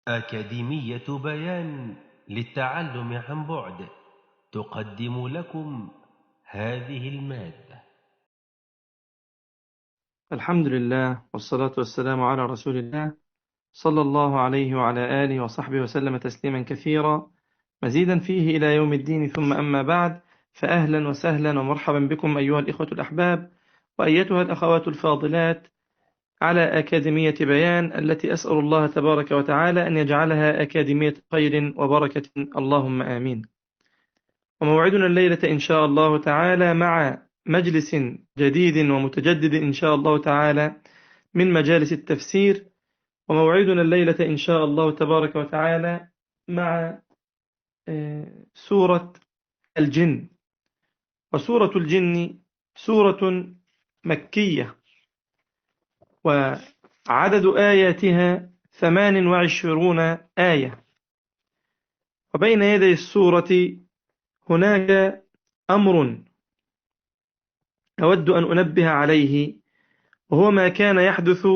أكاديمية بيان للتعلم عن بعد تقدم لكم هذه المادة. الحمد لله والصلاة والسلام على رسول الله صلى الله عليه وعلى آله وصحبه وسلم تسليما كثيرا مزيدا فيه إلى يوم الدين. ثم أما بعد، فأهلا وسهلا ومرحبا بكم أيها الإخوة الأحباب وأيتها الأخوات الفاضلات على أكاديمية بيان، التي أسأل الله تبارك وتعالى أن يجعلها أكاديمية خير وبركة، اللهم آمين. وموعدنا الليلة إن شاء الله تعالى مع مجلس جديد ومتجدد إن شاء الله تعالى من مجالس التفسير. وموعدنا الليلة إن شاء الله تبارك وتعالى مع سورة الجن. وسورة الجن سورة مكية، وعدد آياتها 28 آية. وبين يدي السورة هناك أمر أود أن أنبه عليه، وهو ما كان يحدث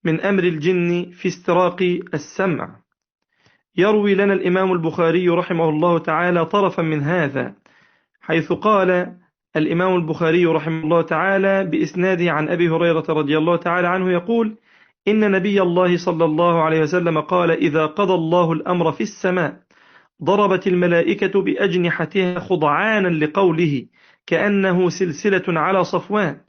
من أمر الجن في استراق السمع. يروي لنا الإمام البخاري رحمه الله تعالى طرفا من هذا، حيث قال الإمام البخاري رحمه الله تعالى بإسناده عن أبي هريرة رضي الله تعالى عنه يقول: إن نبي الله صلى الله عليه وسلم قال: إذا قضى الله الأمر في السماء ضربت الملائكة بأجنحتها خضعانا لقوله كأنه سلسلة على صفوان،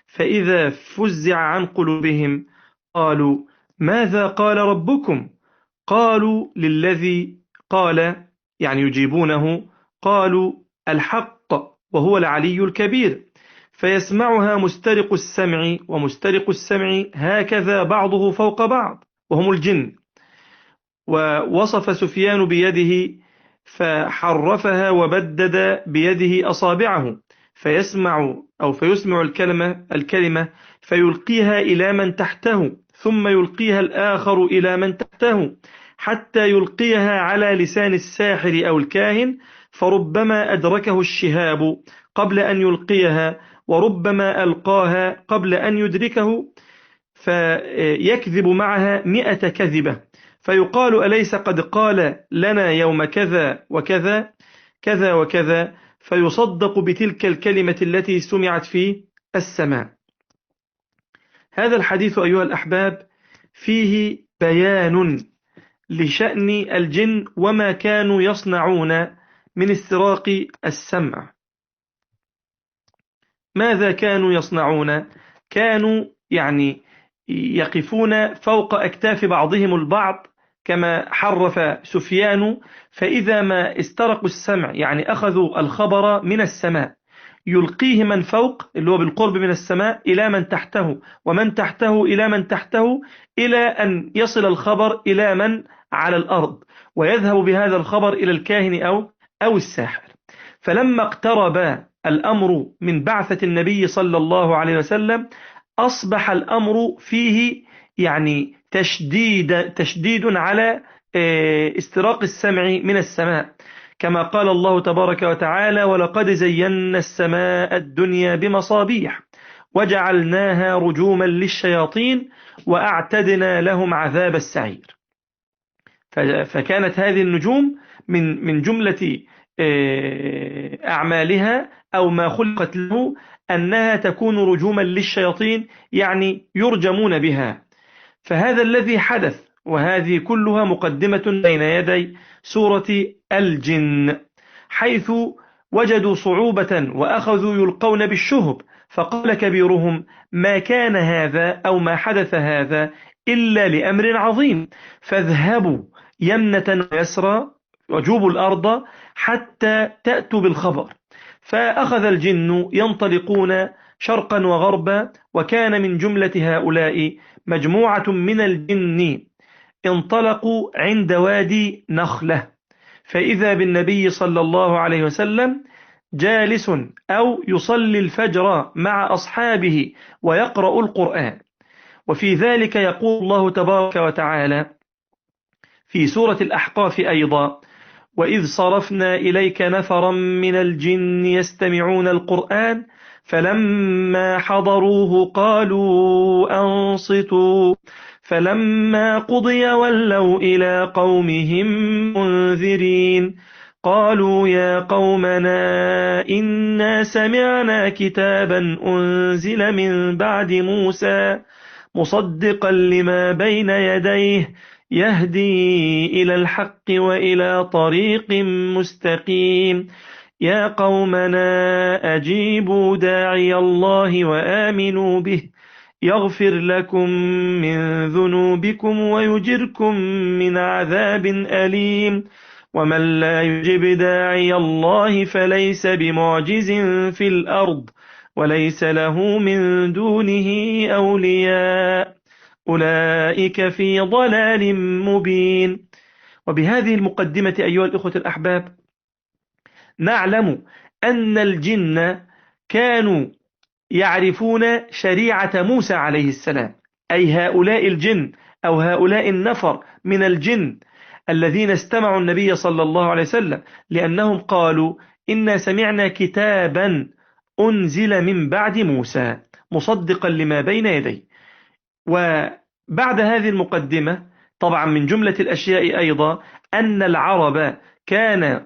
فإذا فزع عن قلوبهم قالوا: ماذا قال ربكم؟ قالوا للذي قال، يعني يجيبونه، قالوا: الحق وهو العلي الكبير. فيسمعها مسترق السمع ومسترق السمع هكذا بعضه فوق بعض، وهم الجن. ووصف سفيان بيده فحرفها وبدد بيده أصابعه، فيسمع الكلمة فيلقيها إلى من تحته، ثم يلقيها الآخر إلى من تحته، حتى يلقيها على لسان الساحر أو الكاهن، فربما أدركه الشهاب قبل أن يلقيها، وربما ألقاها قبل أن يدركه، فيكذب معها 100 كذبة، فيقال: أليس قد قال لنا يوم كذا وكذا كذا وكذا، فيصدق بتلك الكلمة التي سمعت في السماء. هذا الحديث أيها الأحباب فيه بيان لشأن الجن وما كانوا يصنعون من استراق السمع. ماذا كانوا يصنعون؟ كانوا يقفون فوق أكتاف بعضهم البعض كما حرف سفيان، فإذا ما استرقوا السمع، أخذوا الخبر من السماء، يلقيه من فوق اللي هو بالقرب من السماء إلى من تحته، ومن تحته إلى من تحته، إلى أن يصل الخبر إلى من على الأرض، ويذهب بهذا الخبر إلى الكاهن أو الساحر. فلما اقترب الأمر من بعثة النبي صلى الله عليه وسلم، أصبح الأمر فيه تشديد على استراق السمع من السماء، كما قال الله تبارك وتعالى: ولقد زينا السماء الدنيا بمصابيح وجعلناها رجوما للشياطين وأعتدنا لهم عذاب السعير. فكانت هذه النجوم من جملة أعمالها أو ما خلقت له أنها تكون رجوما للشياطين، يرجمون بها. فهذا الذي حدث، وهذه كلها مقدمة بين يدي سورة الجن، حيث وجدوا صعوبة وأخذوا يلقون بالشهب، فقال كبيرهم: ما كان هذا أو ما حدث هذا إلا لأمر عظيم، فاذهبوا يمنة ويسرى وجوبوا الأرض حتى تأتوا بالخبر. فأخذ الجن ينطلقون شرقا وغربا، وكان من جملة هؤلاء مجموعة من الجن انطلقوا عند وادي نخلة، فإذا بالنبي صلى الله عليه وسلم جالس أو يصلي الفجر مع أصحابه ويقرأ القرآن. وفي ذلك يقول الله تبارك وتعالى في سورة الأحقاف أيضا: وإذ صرفنا إليك نفرا من الجن يستمعون القرآن فلما حضروه قالوا أنصتوا فلما قضي ولوا إلى قومهم منذرين قالوا يا قومنا إنا سمعنا كتابا أنزل من بعد موسى مصدقا لما بين يديه يهدي إلى الحق وإلى طريق مستقيم يا قومنا أجيبوا داعي الله وآمنوا به يغفر لكم من ذنوبكم ويجركم من عذاب أليم ومن لا يجب داعي الله فليس بمعجز في الأرض وليس له من دونه أولياء أولئك في ضلال مبين. وبهذه المقدمة أيها الإخوة الأحباب نعلم أن الجن كانوا يعرفون شريعة موسى عليه السلام، أي هؤلاء الجن أو هؤلاء النفر من الجن الذين استمعوا النبي صلى الله عليه وسلم، لأنهم قالوا إنا سمعنا كتابا أنزل من بعد موسى مصدقا لما بين يديه. وبعد هذه المقدمة طبعا من جملة الأشياء أيضا أن العرب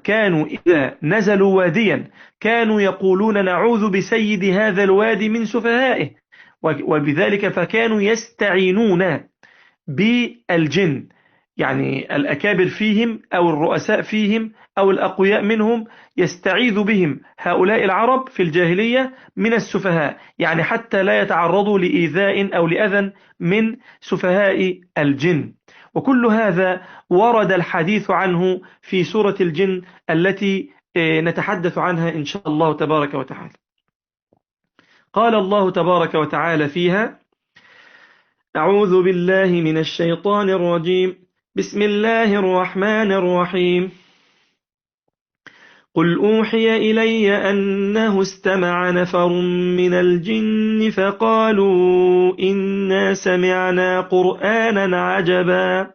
كانوا إذا نزلوا واديا كانوا يقولون نعوذ بسيد هذا الوادي من سفهائه، وبذلك فكانوا يستعينون بالجن، يعني الأكابر فيهم أو الرؤساء فيهم أو الأقوياء منهم يستعيذ بهم هؤلاء العرب في الجاهلية من السفهاء، يعني حتى لا يتعرضوا لإيذاء أو لأذى من سفهاء الجن. وكل هذا ورد الحديث عنه في سورة الجن التي نتحدث عنها إن شاء الله تبارك وتعالى. قال الله تبارك وتعالى فيها: أعوذ بالله من الشيطان الرجيم، بسم الله الرحمن الرحيم. قل أوحي إلي أنه استمع نفر من الجن فقالوا إنا سمعنا قرآنا عجبا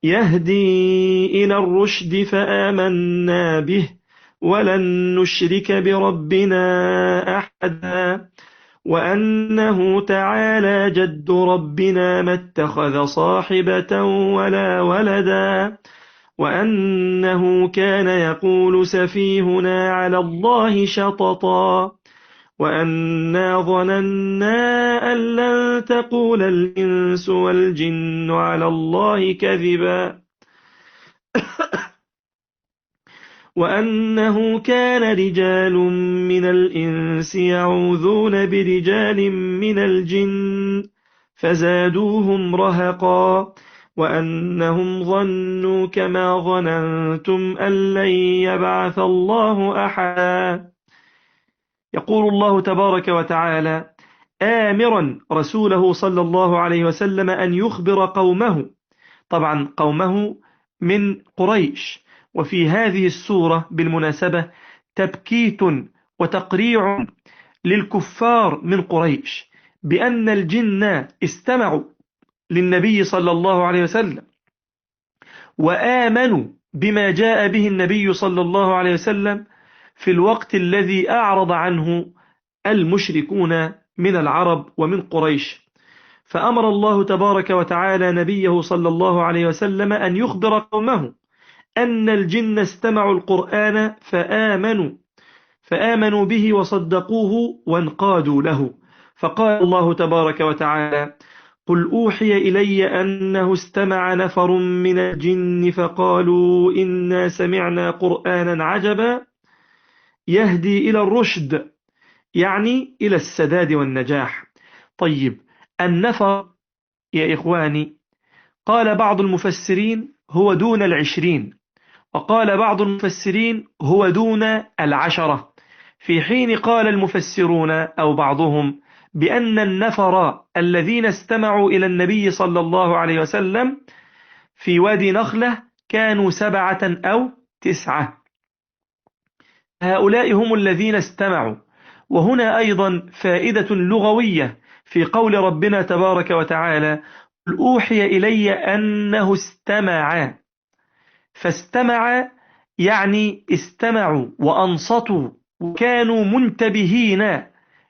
يهدي إلى الرشد فآمنا به ولن نشرك بربنا أحدا وأنه تعالى جد ربنا ما اتخذ صاحبة ولا ولدا وأنه كان يقول سفيهنا على الله شططا وأنا ظننا أن لن تقول الإنس والجن على الله كذبا وأنه كان رجال من الإنس يعوذون برجال من الجن فزادوهم رهقا وأنهم ظنوا كما ظننتم أن لن يبعث الله أحدا. يقول الله تبارك وتعالى آمرا رسوله صلى الله عليه وسلم أن يخبر قومه، طبعا قومه من قريش. وفي هذه السورة بالمناسبة تبكيت وتقريع للكفار من قريش بأن الجن استمعوا للنبي صلى الله عليه وسلم وآمنوا بما جاء به النبي صلى الله عليه وسلم في الوقت الذي أعرض عنه المشركون من العرب ومن قريش. فأمر الله تبارك وتعالى نبيه صلى الله عليه وسلم أن يخبر قومه أن الجن استمعوا القرآن فآمنوا به وصدقوه وانقادوا له. فقال الله تبارك وتعالى قل أوحي إلي أنه استمع نفر من الجن فقالوا إنا سمعنا قرآنا عجبا يهدي إلى الرشد، يعني إلى السداد والنجاح. طيب النفر يا إخواني قال بعض المفسرين هو دون 20، وقال بعض المفسرين هو دون 10، في حين قال المفسرون أو بعضهم بأن النفر الذين استمعوا إلى النبي صلى الله عليه وسلم في وادي نخلة كانوا 7 أو 9. هؤلاء هم الذين استمعوا. وهنا أيضا فائدة لغوية في قول ربنا تبارك وتعالى قل أوحي إلي أنه استمع، فاستمع يعني استمعوا وأنصتوا وكانوا منتبهين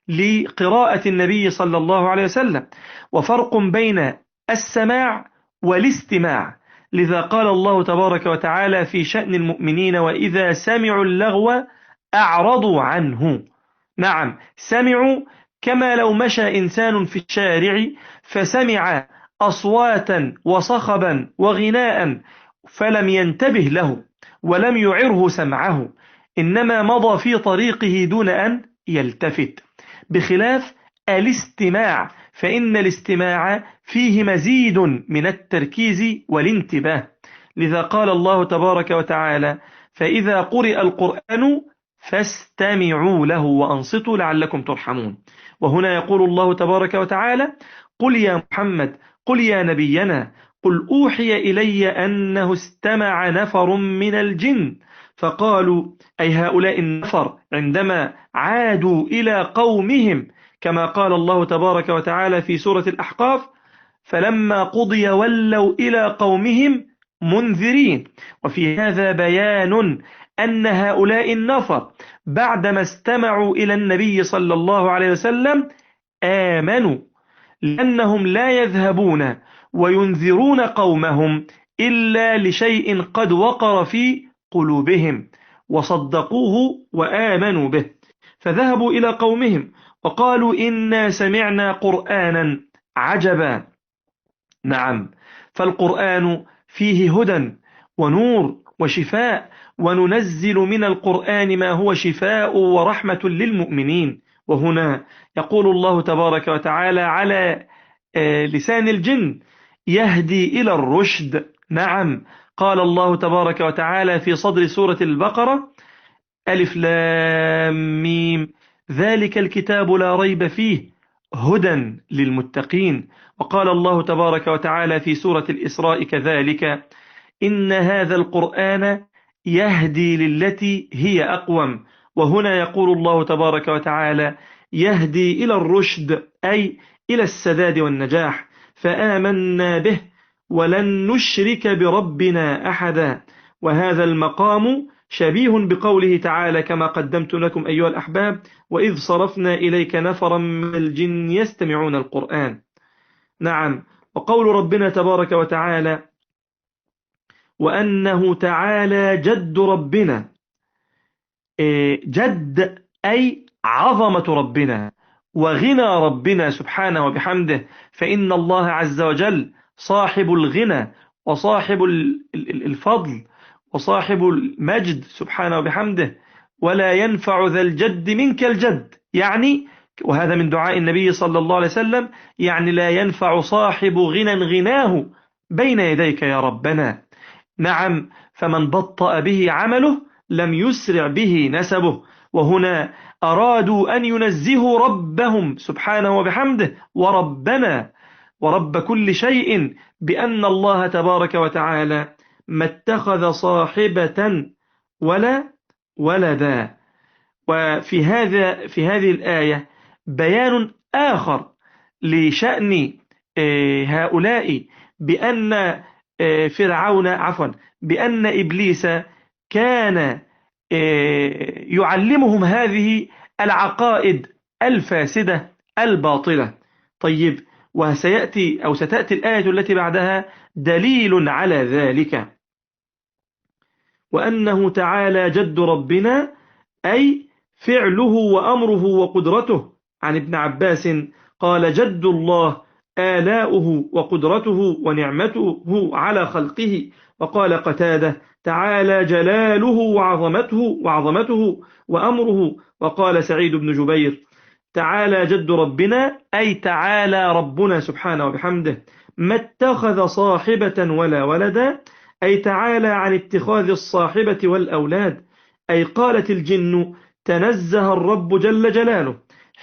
لقراءة النبي صلى الله عليه وسلم. وفرق بين السماع والاستماع. لذا قال الله تبارك وتعالى في شأن المؤمنين: وإذا سمعوا اللغو أعرضوا عنه. نعم، سمعوا كما لو مشى إنسان في الشارع فسمع أصواتا وصخبا وغناء فلم ينتبه له ولم يعره سمعه، إنما مضى في طريقه دون أن يلتفت، بخلاف الاستماع، فإن الاستماع فيه مزيد من التركيز والانتباه. لذا قال الله تبارك وتعالى: فإذا قرئ القرآن فاستمعوا له وأنصتوا لعلكم ترحمون. وهنا يقول الله تبارك وتعالى: قل يا محمد، قل يا نبينا، قل أوحي إلي أنه استمع نفر من الجن فقالوا، أي هؤلاء النفر عندما عادوا إلى قومهم، كما قال الله تبارك وتعالى في سورة الأحقاف: فلما قضي ولوا إلى قومهم منذرين. وفي هذا بيان أن هؤلاء النفر بعدما استمعوا إلى النبي صلى الله عليه وسلم آمنوا، لأنهم لا يذهبون وينذرون قومهم إلا لشيء قد وقر في قلوبهم وصدقوه وآمنوا به، فذهبوا إلى قومهم وقالوا: إنا سمعنا قرآنا عجبا. نعم، فالقرآن فيه هدى ونور وشفاء، وننزل من القرآن ما هو شفاء ورحمة للمؤمنين. وهنا يقول الله تبارك وتعالى على لسان الجن: يهدي إلى الرشد. نعم، قال الله تبارك وتعالى في صدر سورة البقرة: ألف لام ميم ذلك الكتاب لا ريب فيه هدى للمتقين. وقال الله تبارك وتعالى في سورة الإسراء كذلك: إن هذا القرآن يهدي للتي هي أقوم. وهنا يقول الله تبارك وتعالى: يهدي إلى الرشد، أي إلى السداد والنجاح، فآمنا به ولن نشرك بربنا أحدا. وهذا المقام شبيه بقوله تعالى كما قدمت لكم أيها الأحباب: وإذ صرفنا إليك نفرا من الجن يستمعون القرآن. نعم، وقول ربنا تبارك وتعالى: وأنه تعالى جد ربنا. جد أي عظمة ربنا وغنى ربنا سبحانه وبحمده، فإن الله عز وجل صاحب الغنى وصاحب الفضل وصاحب المجد سبحانه وبحمده، ولا ينفع ذا الجد منك الجد، يعني وهذا من دعاء النبي صلى الله عليه وسلم، يعني لا ينفع صاحب غنى غناه بين يديك يا ربنا. نعم، فمن بطأ به عمله لم يسرع به نسبه. وهنا أرادوا أن ينزهوا ربهم سبحانه وبحمده وربنا ورب كل شيء بأن الله تبارك وتعالى ما اتخذ صاحبة ولا ولدا. وفي هذه الآية بيان آخر لشأن هؤلاء، بأن بأن إبليس كان يعلمهم هذه العقائد الفاسدة الباطلة. طيب، ستأتي الآية التي بعدها دليل على ذلك: وأنه تعالى جد ربنا، أي فعله وأمره وقدرته. عن ابن عباس قال: جد الله آلاؤه وقدرته ونعمته على خلقه. وقال قتادة: تعالى جلاله وعظمته وأمره. وقال سعيد بن جبير: تعالى جد ربنا، أي تعالى ربنا سبحانه وبحمده، ما اتخذ صاحبة ولا ولدا، أي تعالى عن اتخاذ الصاحبة والأولاد. أي قالت الجن: تنزه الرب جل جلاله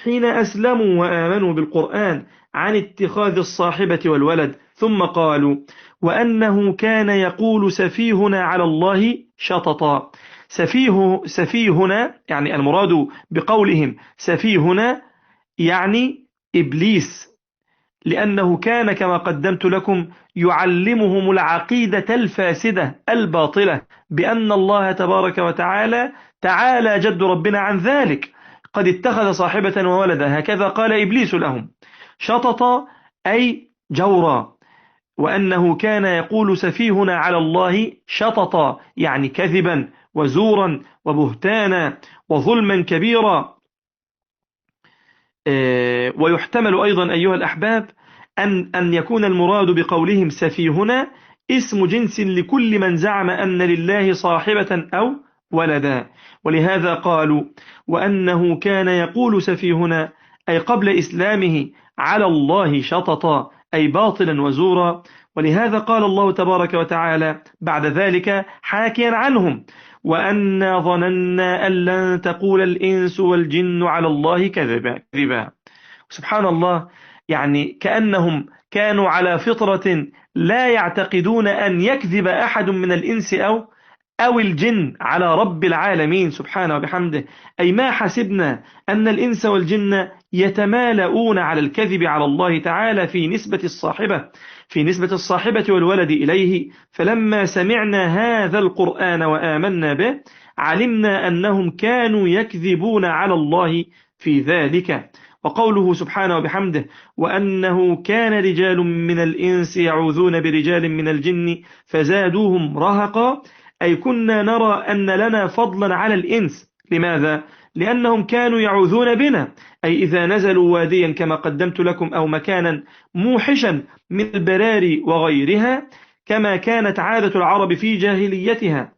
حين أسلموا وآمنوا بالقرآن عن اتخاذ الصاحبة والولد. ثم قالوا: وأنه كان يقول سفيهنا على الله شططا. سفيهنا يعني المراد بقولهم سفيهنا يعني إبليس، لأنه كان كما قدمت لكم يعلمهم العقيدة الفاسدة الباطلة بأن الله تبارك وتعالى تعالى جد ربنا عن ذلك قد اتخذ صاحبة وولدا، هكذا قال إبليس لهم. شطط أي جورا، وأنه كان يقول سفيهنا على الله شططا، يعني كذبا وزورا وبهتانا وظلما كبيرا. ويحتمل أيضا أيها الأحباب أن يكون المراد بقولهم سفيهنا اسم جنس لكل من زعم أن لله صاحبة أو ولدا، ولهذا قالوا وأنه كان يقول سفيهنا أي قبل إسلامه على الله شططا، أي باطلا وزورا. ولهذا قال الله تبارك وتعالى بعد ذلك حاكيا عنهم: وأنا ظننا أن لن تقول الإنس والجن على الله كذبا. سبحان الله، يعني كأنهم كانوا على فطرة لا يعتقدون أن يكذب أحد من الإنس أو الجن على رب العالمين سبحانه وبحمده. أي ما حسبنا أن الإنس والجن يتمالؤون على الكذب على الله تعالى في نسبة الصاحبة والولد إليه. فلما سمعنا هذا القرآن وآمنا به علمنا أنهم كانوا يكذبون على الله في ذلك. وقوله سبحانه وبحمده: وأنه كان رجال من الإنس يعوذون برجال من الجن فزادوهم رهقا، أي كنا نرى أن لنا فضلا على الإنس. لماذا؟ لأنهم كانوا يعوذون بنا، أي إذا نزلوا واديا كما قدمت لكم أو مكانا موحشا من البراري وغيرها، كما كانت عادة العرب في جاهليتها،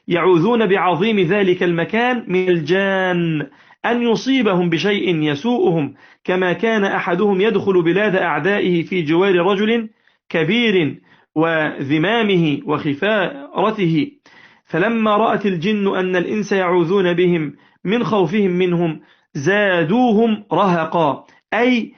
يعوذون بعظيم ذلك المكان من الجان أن يصيبهم بشيء يسوءهم، كما كان أحدهم يدخل بلاد أعدائه في جوار رجل كبير وذمامه وخفارته، فلما رأت الجن أن الإنس يعوذون بهم من خوفهم منهم زادوهم رهقا، أي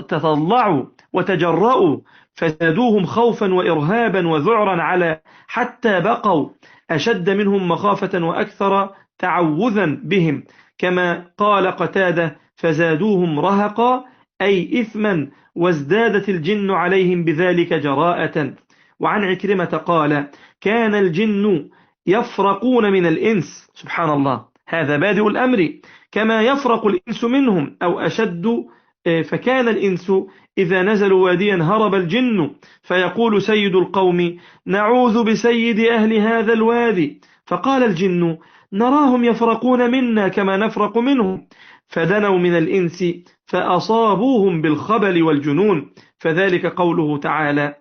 تطلعوا وتجرؤوا، فزادوهم خوفا وإرهابا وذعرا على حتى بقوا أشد منهم مخافة وأكثر تعوذا بهم، كما قال قتادة: فزادوهم رهقا، أي إثما، وازدادت الجن عليهم بذلك جراءة. وعن عكرمة قال: كان الجن يفرقون من الإنس، سبحان الله، هذا بادئ الأمر، كما يفرق الإنس منهم أو أشد. فكان الإنس إذا نزلوا واديا هرب الجن، فيقول سيد القوم: نعوذ بسيد أهل هذا الوادي، فقال الجن: نراهم يفرقون منا كما نفرق منهم، فدنوا من الإنس فأصابوهم بالخبل والجنون. فذلك قوله تعالى: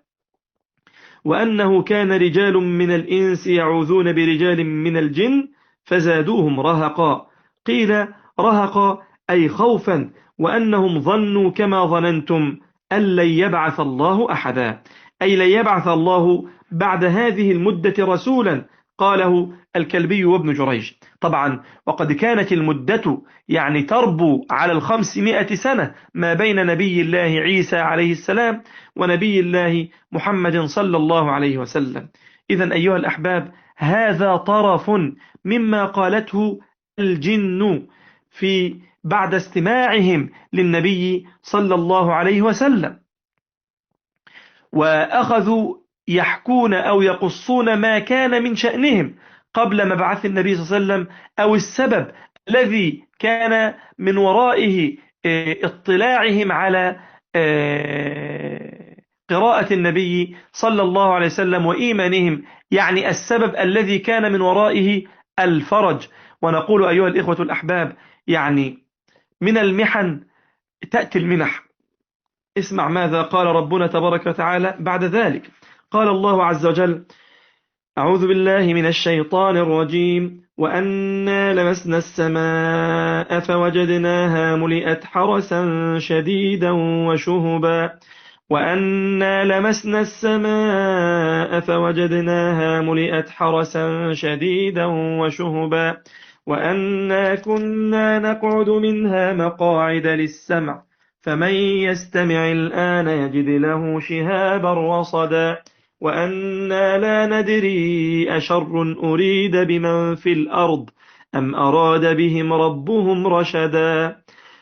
وأنه كان رجال من الإنس يعوذون برجال من الجن فزادوهم رهقا. قيل رهقا أي خوفا، وأنهم ظنوا كما ظننتم أن لن يبعث الله أحدا، أي لن يبعث الله بعد هذه المدة رسولا. قاله الكلبي وابن جريج. طبعا وقد كانت المدة يعني تربو على 500 سنة ما بين نبي الله عيسى عليه السلام ونبي الله محمد صلى الله عليه وسلم. إذن أيها الأحباب، هذا طرف مما قالته الجن بعد استماعهم للنبي صلى الله عليه وسلم، وأخذوا يحكون أو يقصون ما كان من شأنهم قبل مبعث النبي صلى الله عليه وسلم، أو السبب الذي كان من ورائه اطلاعهم على قراءة النبي صلى الله عليه وسلم وإيمانهم، يعني السبب الذي كان من ورائه الفرج. ونقول أيها الإخوة الأحباب، يعني من المحن تأتي المنح. اسمع ماذا قال ربنا تبارك وتعالى بعد ذلك. قال الله عز وجل: أعوذ بالله من الشيطان الرجيم: وأنا لمسنا السماء فوجدناها ملئت حرسا شديدا وشهبا. وأنا لمسنا السماء فوجدناها ملئت حرسا شديدا وشهبا. وأنا كنا نقعد منها مقاعد للسمع، فمن يستمع الآن يجد له شهابا رصدا. وأنا لا ندري أشر أريد بمن في الأرض أم أراد بهم ربهم رشدا.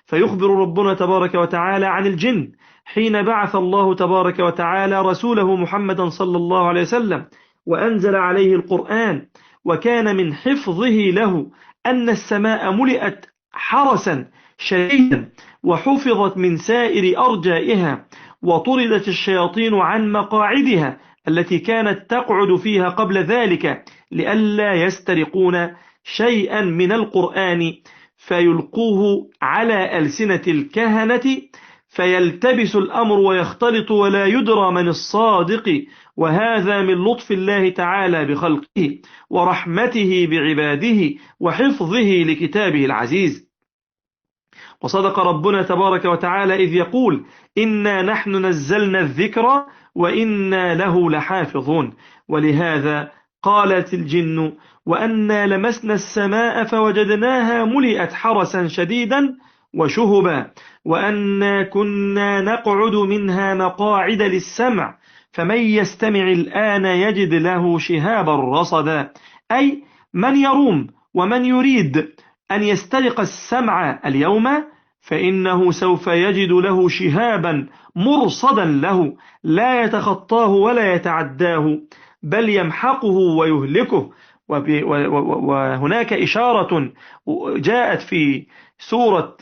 فيخبر ربنا تبارك وتعالى عن الجن حين بعث الله تبارك وتعالى رسوله محمدا صلى الله عليه وسلم وأنزل عليه القرآن، وكان من حفظه له أن السماء ملئت حرسا شديدا وحفظت من سائر أرجائها، وطردت الشياطين عن مقاعدها التي كانت تقعد فيها قبل ذلك لئلا يسترقون شيئا من القرآن فيلقوه على ألسنة الكهنة فيلتبس الأمر ويختلط ولا يدرى من الصادق، وهذا من لطف الله تعالى بخلقه ورحمته بعباده وحفظه لكتابه العزيز. وصدق ربنا تبارك وتعالى إذ يقول: إنا نحن نزلنا الذكر وإنا له لحافظون. ولهذا قالت الجن: وأنا لمسنا السماء فوجدناها ملئت حرسا شديدا وشهبا، وأنا كنا نقعد منها مقاعد للسمع فمن يستمع الآن يجد له شهابا رصدا، أي من يروم ومن يريد أن يسترق السمع اليوم فإنه سوف يجد له شهابا مرصدا له لا يتخطاه ولا يتعداه بل يمحقه ويهلكه. وهناك إشارة جاءت في سورة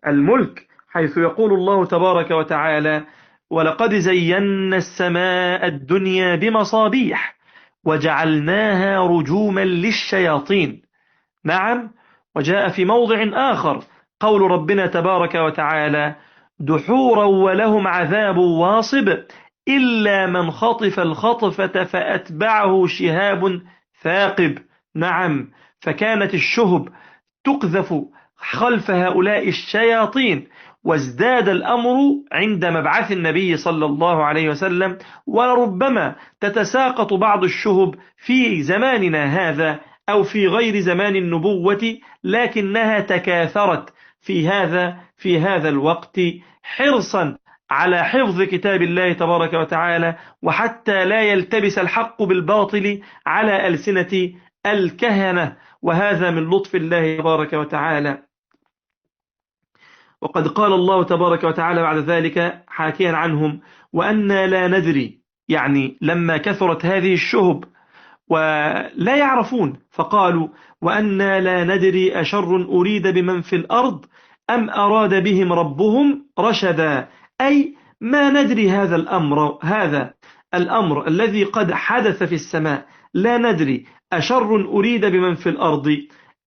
الملك حيث يقول الله تبارك وتعالى: ولقد زينا السماء الدنيا بمصابيح وجعلناها رجوما للشياطين. نعم. وجاء في موضع آخر قول ربنا تبارك وتعالى: دحورا ولهم عذاب واصب إلا من خطف الخطفة فأتبعه شهاب ثاقب. نعم. فكانت الشهب تقذف خلف هؤلاء الشياطين، وازداد الأمر عند مبعث النبي صلى الله عليه وسلم، ولربما تتساقط بعض الشهب في زماننا هذا أو في غير زمان النبوة، لكنها تكاثرت في هذا الوقت حرصا على حفظ كتاب الله تبارك وتعالى، وحتى لا يلتبس الحق بالباطل على ألسنة الكهنة، وهذا من لطف الله تبارك وتعالى. وقد قال الله تبارك وتعالى بعد ذلك حاكيا عنهم: وأنا لا ندري، يعني لما كثرت هذه الشهب ولا يعرفون فقالوا: وأنا لا ندري أشر أريد بمن في الأرض أم أراد بهم ربهم رشدا، أي ما ندري هذا الأمر الذي قد حدث في السماء، لا ندري أشر أريد بمن في الأرض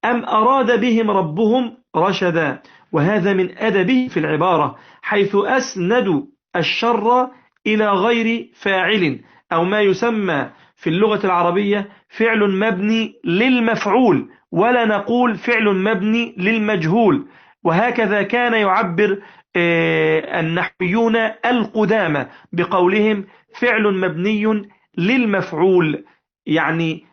أم أراد بهم ربهم رشدا. وهذا من أدبه في العبارة حيث أسندوا الشر إلى غير فاعل، أو ما يسمى في اللغة العربية فعل مبني للمفعول، ولا نقول فعل مبني للمجهول. وهكذا كان يعبر النحويون القدامى بقولهم فعل مبني للمفعول، يعني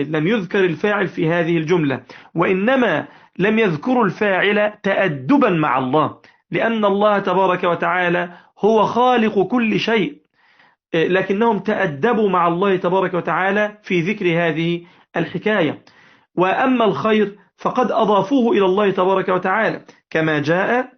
لم يذكر الفاعل في هذه الجملة، وإنما لم يذكروا الفاعل تأدبا مع الله، لأن الله تبارك وتعالى هو خالق كل شيء، لكنهم تأدبوا مع الله تبارك وتعالى في ذكر هذه الحكاية. وأما الخير فقد أضافوه إلى الله تبارك وتعالى كما جاء: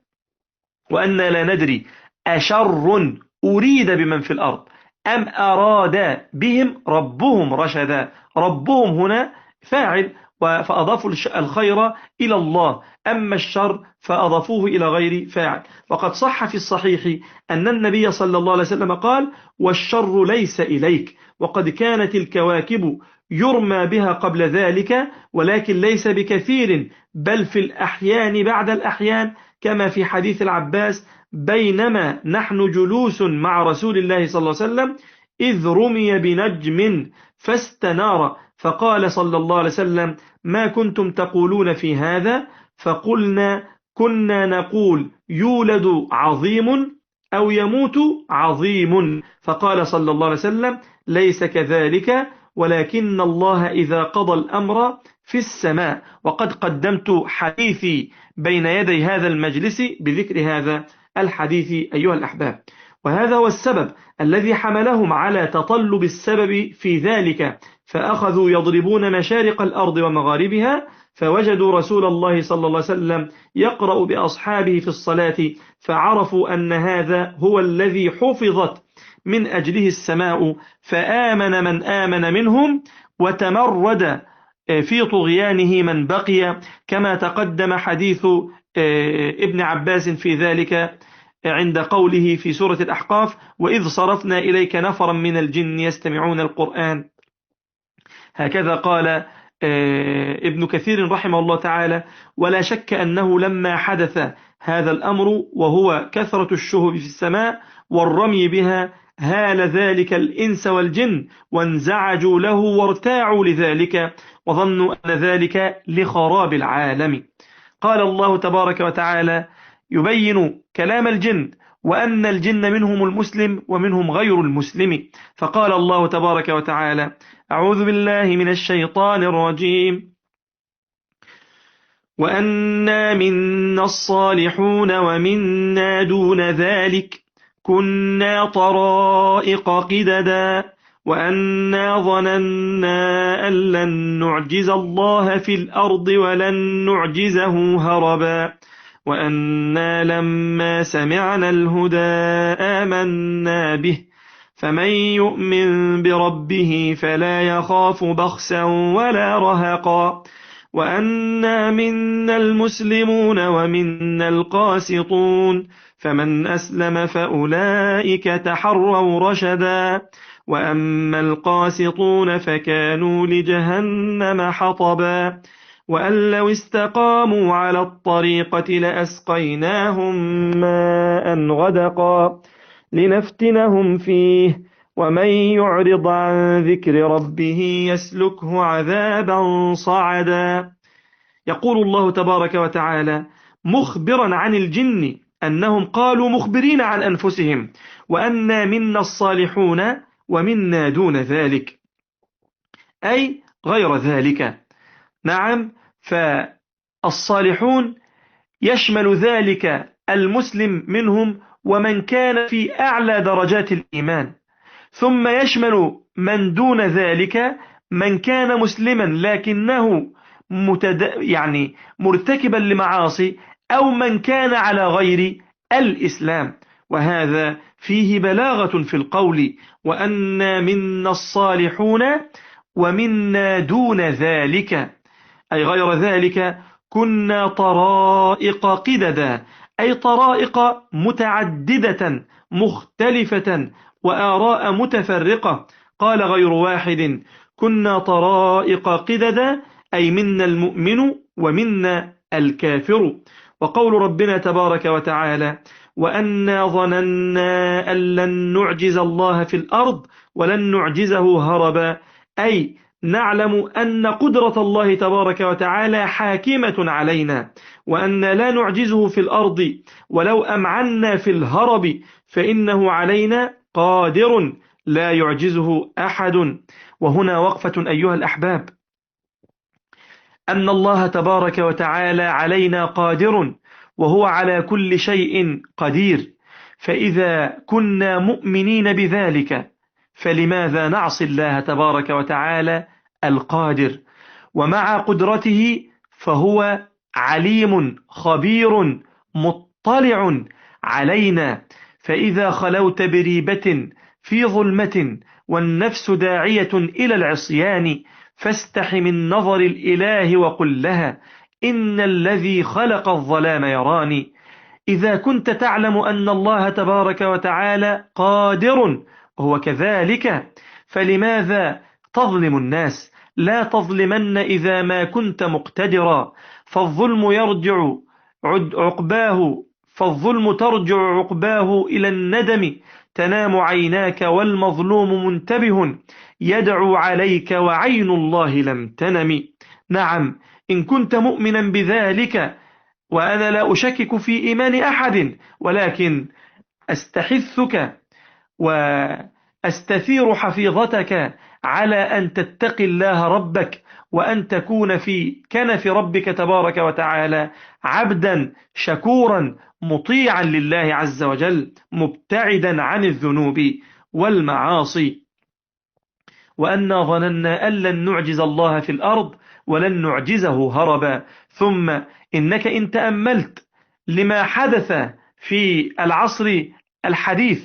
وأنا لا ندري أشر أريد بمن في الأرض أم أراد بهم ربهم رشدا. ربهم هنا فاعل فأضافوا الخير إلى الله، أما الشر فأضافوه إلى غير فاعل. وقد صح في الصحيح أن النبي صلى الله عليه وسلم قال: والشر ليس إليك. وقد كانت الكواكب يرمى بها قبل ذلك، ولكن ليس بكثير، بل في الأحيان بعد الأحيان، كما في حديث العباس: بينما نحن جلوس مع رسول الله صلى الله عليه وسلم إذ رمي بنجم فاستنار، فقال صلى الله عليه وسلم: ما كنتم تقولون في هذا؟ فقلنا: كنا نقول يولد عظيم أو يموت عظيم. فقال صلى الله عليه وسلم: ليس كذلك، ولكن الله إذا قضى الأمر في السماء. وقد قدمت حديثي بين يدي هذا المجلس بذكر هذا الحديث أيها الأحباب. وهذا هو السبب الذي حملهم على تطلب السبب في ذلك، فأخذوا يضربون مشارق الأرض ومغاربها، فوجدوا رسول الله صلى الله عليه وسلم يقرأ بأصحابه في الصلاة، فعرفوا أن هذا هو الذي حفظت من أجله السماء، فآمن من آمن منهم وتمرد في طغيانه من بقي، كما تقدم حديث ابن عباس في ذلك عند قوله في سورة الأحقاف: وإذ صرفنا إليك نفرا من الجن يستمعون القرآن. هكذا قال ابن كثير رحمه الله تعالى: ولا شك أنه لما حدث هذا الأمر وهو كثرة الشهب في السماء والرمي بها، هال ذلك الإنس والجن وانزعجوا له وارتاعوا لذلك وظنوا أن ذلك لخراب العالم. قال الله تبارك وتعالى يبين كلام الجن وأن الجن منهم المسلم ومنهم غير المسلم، فقال الله تبارك وتعالى: أعوذ بالله من الشيطان الرجيم: وأنا منا الصالحون ومنا دون ذلك كنا طرائق قددا وأنا ظننا أن لن نعجز الله في الأرض ولن نعجزه هربا وأنا لما سمعنا الهدى آمنا به فمن يؤمن بربه فلا يخاف بخسا ولا رهقا وأنا منا المسلمون ومنا القاسطون فمن أسلم فأولئك تحروا رشدا وأما القاسطون فكانوا لجهنم حطبا وأن لو استقاموا على الطريقة لأسقيناهم ماء غدقا لنفتنهم فيه ومن يعرض عن ذكر ربه يسلكه عذابا صعدا. يقول الله تبارك وتعالى مخبرا عن الجن أنهم قالوا مخبرين عن أنفسهم: وأنا منا الصالحون ومنا دون ذلك، أي غير ذلك. نعم، فالصالحون يشمل ذلك المسلم منهم ومن كان في أعلى درجات الإيمان، ثم يشمل من دون ذلك من كان مسلما لكنه مرتكبا لمعاصي أو من كان على غير الإسلام. وهذا فيه بلاغة في القول: وأنا منا الصالحون ومنا دون ذلك، أي غير ذلك كنا طرائق قددا، أي طرائق متعددة مختلفة وآراء متفرقة. قال غير واحد: كنا طرائق قددا، أي منا المؤمن ومنا الكافر. وقول ربنا تبارك وتعالى: وأنا ظننا أن لن نعجز الله في الأرض ولن نعجزه هربا، أي نعلم أن قدرة الله تبارك وتعالى حاكمة علينا وأن لا نعجزه في الأرض، ولو أمعنا في الهرب فإنه علينا قادر لا يعجزه أحد. وهنا وقفة أيها الأحباب، أن الله تبارك وتعالى علينا قادر وهو على كل شيء قدير، فإذا كنا مؤمنين بذلك فلماذا نعصي الله تبارك وتعالى القادر؟ ومع قدرته فهو عليم خبير مطلع علينا، فإذا خلوت بريبة في ظلمة والنفس داعية إلى العصيان فاستح من نظر الإله وقل لها: إن الذي خلق الظلام يراني. إذا كنت تعلم أن الله تبارك وتعالى قادر وهو كذلك، فلماذا تظلم الناس؟ لا تظلمن إذا ما كنت مقتدرا، فالظلم ترجع عقباه إلى الندم. تنام عيناك والمظلوم منتبه يدعو عليك وعين الله لم تنم. نعم، إن كنت مؤمنا بذلك، وأنا لا أشكك في إيمان أحد، ولكن أستحثك وأستثير حفيظتك على أن تتقي الله ربك وأن تكون في كنف ربك تبارك وتعالى عبدا شكورا مطيعا لله عز وجل مبتعدا عن الذنوب والمعاصي. وأنا ظننا أن لن نعجز الله في الأرض ولن نعجزه هربا. ثم إنك إن تأملت لما حدث في العصر الحديث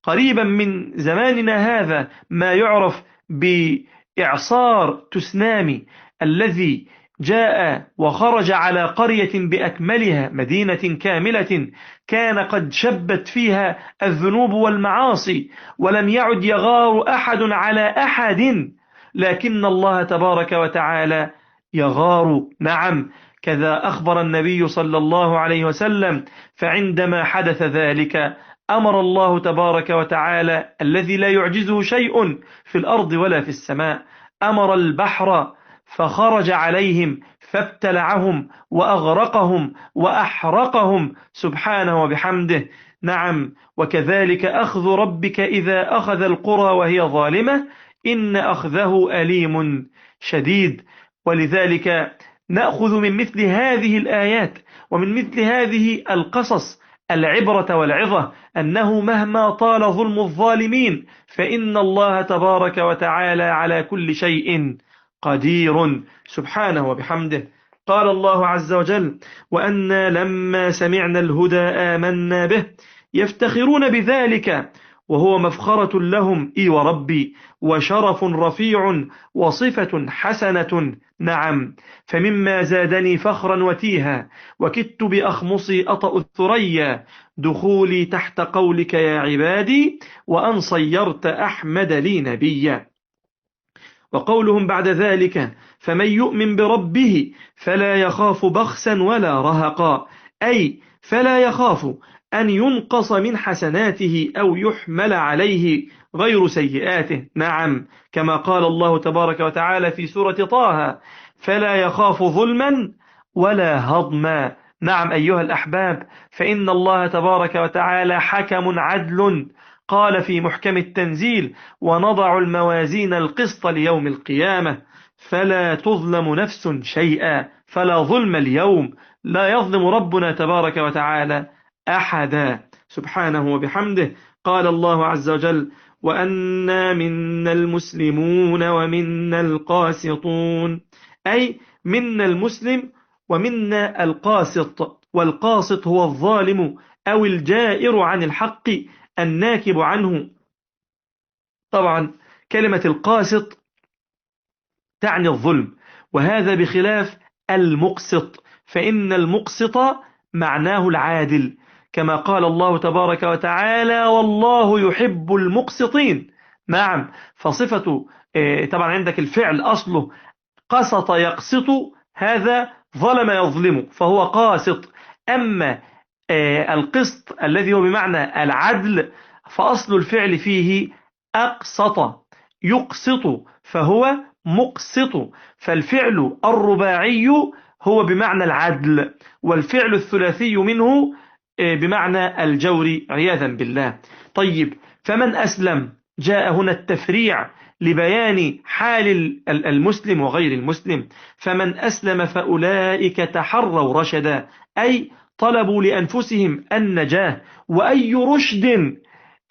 قريبا من زماننا هذا، ما يعرف بإعصار تسنامي الذي جاء وخرج على قرية بأكملها، مدينة كاملة كان قد شبت فيها الذنوب والمعاصي، ولم يعد يغار أحد على أحد، لكن الله تبارك وتعالى يغار. نعم، كذا أخبر النبي صلى الله عليه وسلم. فعندما حدث ذلك أمر الله تبارك وتعالى الذي لا يعجزه شيء في الأرض ولا في السماء، أمر البحر فخرج عليهم فابتلعهم وأغرقهم وأحرقهم سبحانه وبحمده. نعم، وكذلك أخذ ربك إذا أخذ القرى وهي ظالمة إن أخذه أليم شديد. ولذلك نأخذ من مثل هذه الآيات ومن مثل هذه القصص العبرة والعظة، أنه مهما طال ظلم الظالمين فإن الله تبارك وتعالى على كل شيء قدير سبحانه وبحمده. قال الله عز وجل: وأنا لما سمعنا الهدى آمنا به. يفتخرون بذلك وهو مفخرة لهم إي وربي، وشرف رفيع وصفة حسنة. نعم، فمما زادني فخرا وتيها وكدت بأخمصي أطأ الثريا دخولي تحت قولك يا عبادي، وأن صيرت أحمد لي نبيا. وقولهم بعد ذلك: فمن يؤمن بربه فلا يخاف بخسا ولا رهقا، أي فلا يخاف أن ينقص من حسناته أو يحمل عليه غير سيئاته. نعم، كما قال الله تبارك وتعالى في سورة طه: فلا يخاف ظلما ولا هضما. نعم أيها الأحباب، فإن الله تبارك وتعالى حكم عدل. قال في محكم التنزيل: ونضع الموازين القسط ليوم القيامة فلا تظلم نفس شيئا. فلا ظلم اليوم، لا يظلم ربنا تبارك وتعالى أحدا سبحانه وبحمده. قال الله عز وجل: وأنا منا المسلمون ومنا القاسطون، أي منا المسلم ومنا القاسط. والقاسط هو الظالم أو الجائر عن الحق الناكب عنه. طبعا كلمة القاسط تعني الظلم، وهذا بخلاف المقسط، فإن المقسط معناه العادل، كما قال الله تبارك وتعالى: والله يحب المقسطين. نعم، فصفة طبعا عندك الفعل أصله قسط يقسط، هذا ظلم يظلم فهو قاسط. أما القسط الذي هو بمعنى العدل فأصل الفعل فيه أقسط يقسط فهو مقسط. فالفعل الرباعي هو بمعنى العدل، والفعل الثلاثي منه بمعنى الجور عياذا بالله. طيب، فمن أسلم؟ جاء هنا التفريع لبيان حال المسلم وغير المسلم. فمن أسلم فأولئك تحروا رشدا، أي طلبوا لأنفسهم النجاة. وأي رشد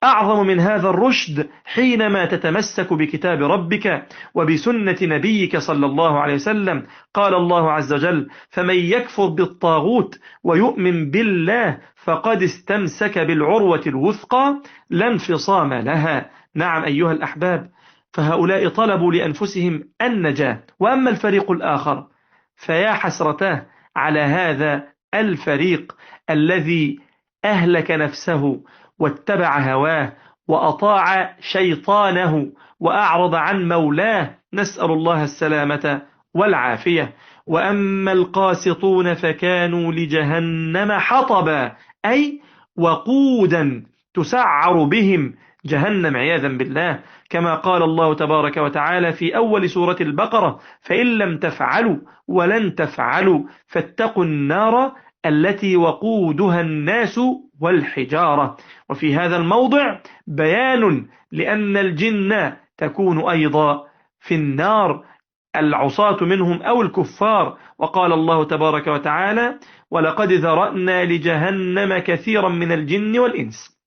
أعظم من هذا الرشد حينما تتمسك بكتاب ربك وبسنة نبيك صلى الله عليه وسلم. قال الله عز وجل: فمن يكفر بالطاغوت ويؤمن بالله فقد استمسك بالعروة الوثقى لا انفصام لها. نعم أيها الأحباب، فهؤلاء طلبوا لأنفسهم النجاة. وأما الفريق الآخر فيا حسرته على هذا الفريق الذي أهلك نفسه واتبع هواه وأطاع شيطانه وأعرض عن مولاه، نسأل الله السلامة والعافية. وأما القاسطون فكانوا لجهنم حطبا، أي وقودا تسعر بهم جهنم عياذا بالله، كما قال الله تبارك وتعالى في أول سورة البقرة: فإن لم تفعلوا ولن تفعلوا فاتقوا النار التي وقودها الناس والحجارة. وفي هذا الموضع بيان لأن الجن تكون أيضا في النار، العصاة منهم أو الكفار. وقال الله تبارك وتعالى: ولقد ذرأنا لجهنم كثيرا من الجن والإنس.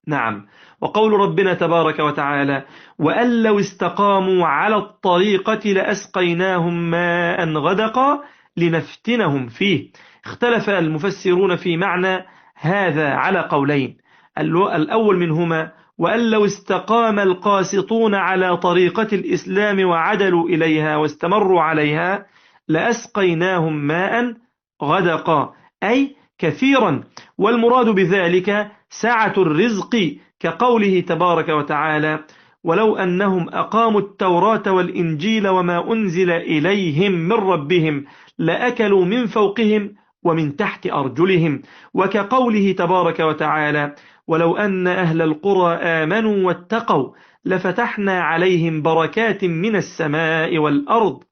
نعم، وقول ربنا تبارك وتعالى: وأن لو استقاموا على الطريقة لأسقيناهم ماء غدقا لنفتنهم فيه. اختلف المفسرون في معنى هذا على قولين. الأول منهما: وأن لو استقام القاسطون على طريقة الإسلام وعدلوا إليها واستمروا عليها، لأسقيناهم ماء غدقا، أي كثيرا. والمراد بذلك سعة الرزق، كقوله تبارك وتعالى: ولو أنهم أقاموا التوراة والإنجيل وما أنزل إليهم من ربهم لأكلوا من فوقهم ومن تحت أرجلهم. وكقوله تبارك وتعالى: ولو أن أهل القرى آمنوا واتقوا لفتحنا عليهم بركات من السماء والأرض.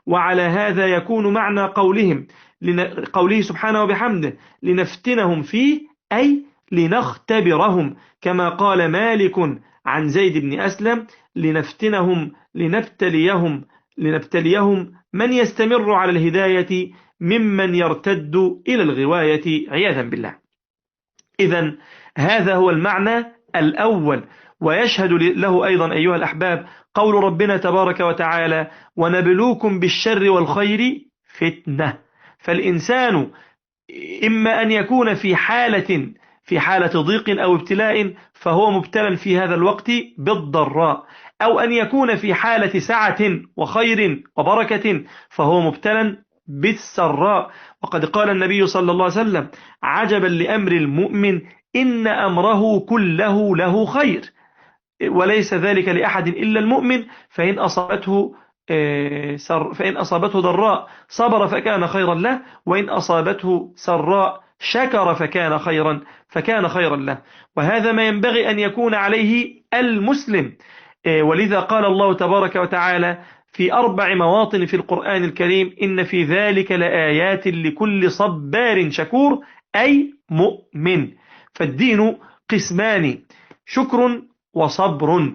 وعلى هذا يكون معنى قوله سبحانه وبحمده: لنفتنهم فيه، أي لنختبرهم، كما قال مالك عن زيد بن أسلم: لنبتليهم من يستمر على الهداية ممن يرتد إلى الغواية عياذا بالله. إذن هذا هو المعنى الأول. ويشهد له أيضا أيها الأحباب قول ربنا تبارك وتعالى: ونبلوكم بالشر والخير فتنة. فالإنسان إما أن يكون في حالة ضيق أو ابتلاء فهو مبتلى في هذا الوقت بالضراء، أو أن يكون في حالة سعة وخير وبركة فهو مبتلى بالسراء. وقد قال النبي صلى الله عليه وسلم: عجبا لأمر المؤمن إن أمره كله له خير، وليس ذلك لأحد إلا المؤمن، فإن أصابته ضراء صبر فكان خيرا له، وإن أصابته سراء شكر فكان خيرا له. وهذا ما ينبغي أن يكون عليه المسلم. ولذا قال الله تبارك وتعالى في 4 مواطن في القرآن الكريم: إن في ذلك لآيات لكل صبار شكور، أي مؤمن. فالدين قسمان: شكر وصبر.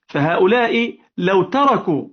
فهؤلاء لو تركوا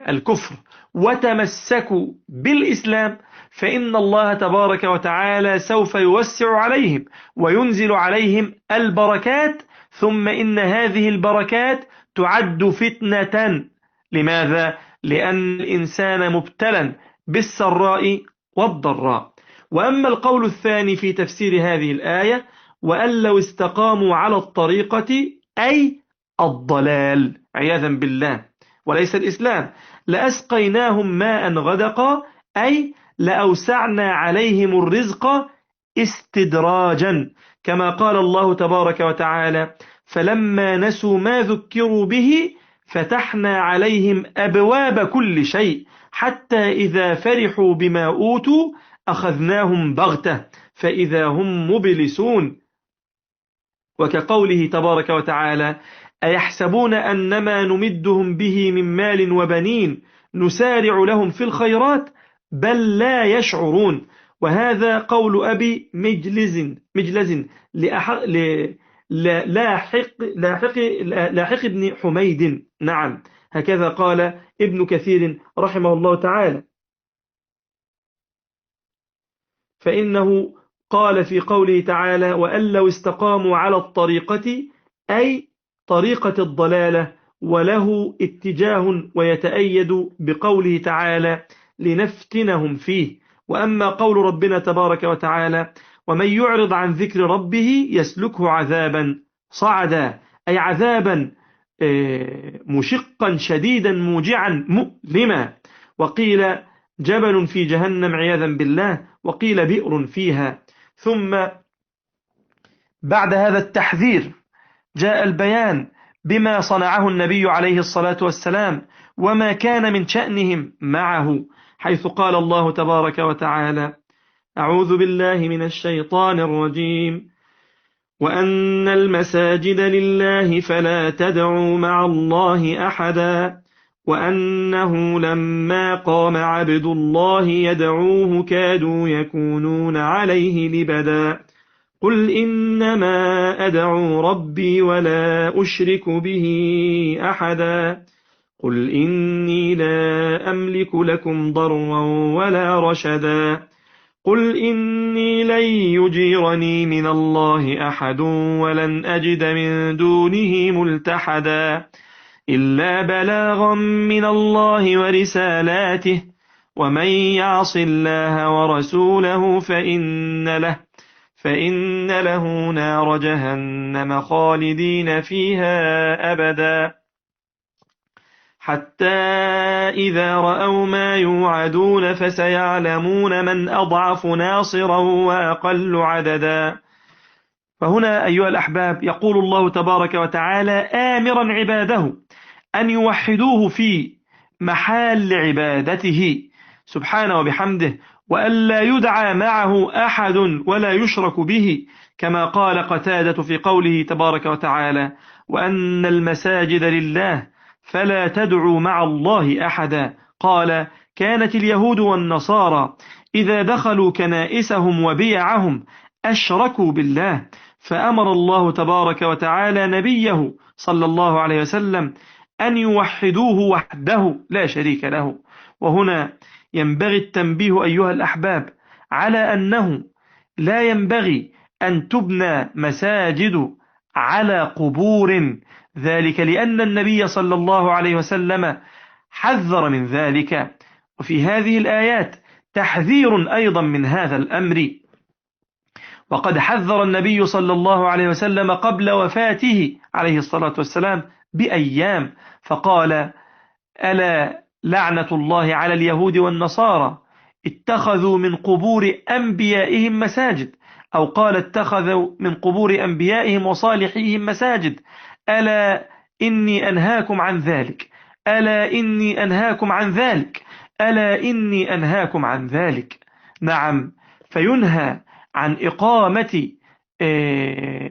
الكفر وتمسكوا بالإسلام فإن الله تبارك وتعالى سوف يوسع عليهم وينزل عليهم البركات، ثم إن هذه البركات تعد فتنة. لماذا؟ لأن الإنسان مبتلى بالسراء والضراء. وأما القول الثاني في تفسير هذه الآية: وأن لو استقاموا على الطريقة، أي الضلال عياذا بالله وليس الإسلام، لأسقيناهم ماء غدقا، أي لأوسعنا عليهم الرزق استدراجا، كما قال الله تبارك وتعالى: فلما نسوا ما ذكروا به فتحنا عليهم أبواب كل شيء حتى إذا فرحوا بما أوتوا أخذناهم بغتة فإذا هم مبلسون. وكقوله تبارك وتعالى: أيحسبون أنما نمدهم به من مال وبنين نسارع لهم في الخيرات بل لا يشعرون. وهذا قول أبي مجلز لاحق ابن حميد. نعم، هكذا قال ابن كثير رحمه الله تعالى، فإنه قال في قوله تعالى: وأن لو استقاموا على الطريقة، أي طريقة الضلالة، وله اتجاه ويتأيد بقوله تعالى: لنفتنهم فيه. وأما قول ربنا تبارك وتعالى: ومن يعرض عن ذكر ربه يسلكه عذابا صعدا، أي عذابا مشقا شديدا موجعا مؤلما. وقيل جبل في جهنم عياذا بالله، وقيل بئر فيها. ثم بعد هذا التحذير جاء البيان بما صنعه النبي عليه الصلاة والسلام وما كان من شأنهم معه، حيث قال الله تبارك وتعالى: أعوذ بالله من الشيطان الرجيم: وأن المساجد لله فلا تدعوا مع الله أحدا وأنه لما قام عبد الله يدعوه كادوا يكونون عليه لبدا قل إنما أدعو ربي ولا أشرك به أحدا قل إني لا أملك لكم ضرا ولا رشدا قل إني لن يجيرني من الله أحد ولن أجد من دونه ملتحدا إلا بلاغا من الله ورسالاته ومن يعص الله ورسوله فإن له نار جهنم خالدين فيها أبدا. حتى إذا رأوا ما يوعدون فسيعلمون من أضعف ناصرا وأقل عددا. فهنا أيها الأحباب يقول الله تبارك وتعالى آمرا عباده أن يوحدوه في محال عبادته سبحانه وبحمده، وألا يدعى معه أحد ولا يشرك به، كما قال قتادة في قوله تبارك وتعالى وأن المساجد لله فلا تدعوا مع الله أحدا. قال كانت اليهود والنصارى إذا دخلوا كنائسهم وبيعهم أشركوا بالله، فأمر الله تبارك وتعالى نبيه صلى الله عليه وسلم أن يوحدوه وحده لا شريك له. وهنا ينبغي التنبيه أيها الأحباب على أنه لا ينبغي أن تبنى مساجد على قبور، ذلك لأن النبي صلى الله عليه وسلم حذر من ذلك، وفي هذه الآيات تحذير أيضا من هذا الأمر. وقد حذر النبي صلى الله عليه وسلم قبل وفاته عليه الصلاة والسلام بأيام، فقال ألا لعنة الله على اليهود والنصارى اتخذوا من قبور أنبيائهم مساجد، أو قال اتخذوا من قبور أنبيائهم وصالحيهم مساجد، ألا إني أنهاكم عن ذلك، ألا إني أنهاكم عن ذلك، ألا إني أنهاكم عن ذلك. نعم، فينهى عن إقامة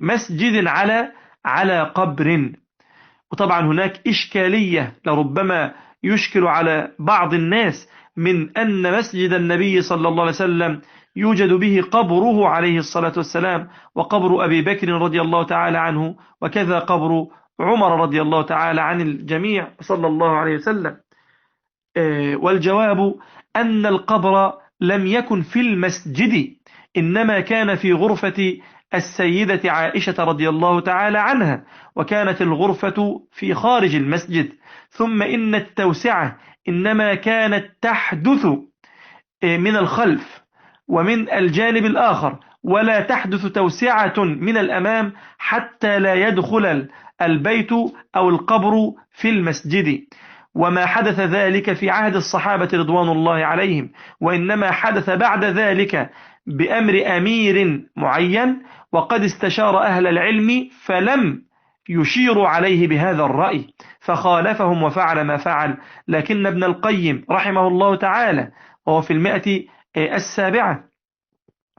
مسجد على قبر. وطبعا هناك إشكالية لربما يشكل على بعض الناس من أن مسجد النبي صلى الله عليه وسلم يوجد به قبره عليه الصلاة والسلام، وقبر أبي بكر رضي الله تعالى عنه، وكذا قبر عمر رضي الله تعالى عن الجميع صلى الله عليه وسلم. والجواب أن القبر لم يكن في المسجد، إنما كان في غرفة السيدة عائشة رضي الله تعالى عنها، وكانت الغرفة في خارج المسجد. ثم إن التوسعة إنما كانت تحدث من الخلف ومن الجانب الآخر، ولا تحدث توسعة من الأمام حتى لا يدخل البيت أو القبر في المسجد. وما حدث ذلك في عهد الصحابة رضوان الله عليهم، وإنما حدث بعد ذلك بأمر أمير معين، وقد استشار أهل العلم فلم يشيروا عليه بهذا الرأي، فخالفهم وفعل ما فعل. لكن ابن القيم رحمه الله تعالى وهو في 107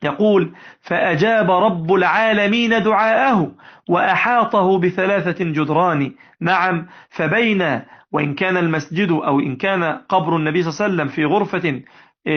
يقول فأجاب رب العالمين دعاءه وأحاطه ب3 جدران. نعم، فبين وإن كان المسجد أو إن كان قبر النبي صلى الله عليه وسلم في غرفة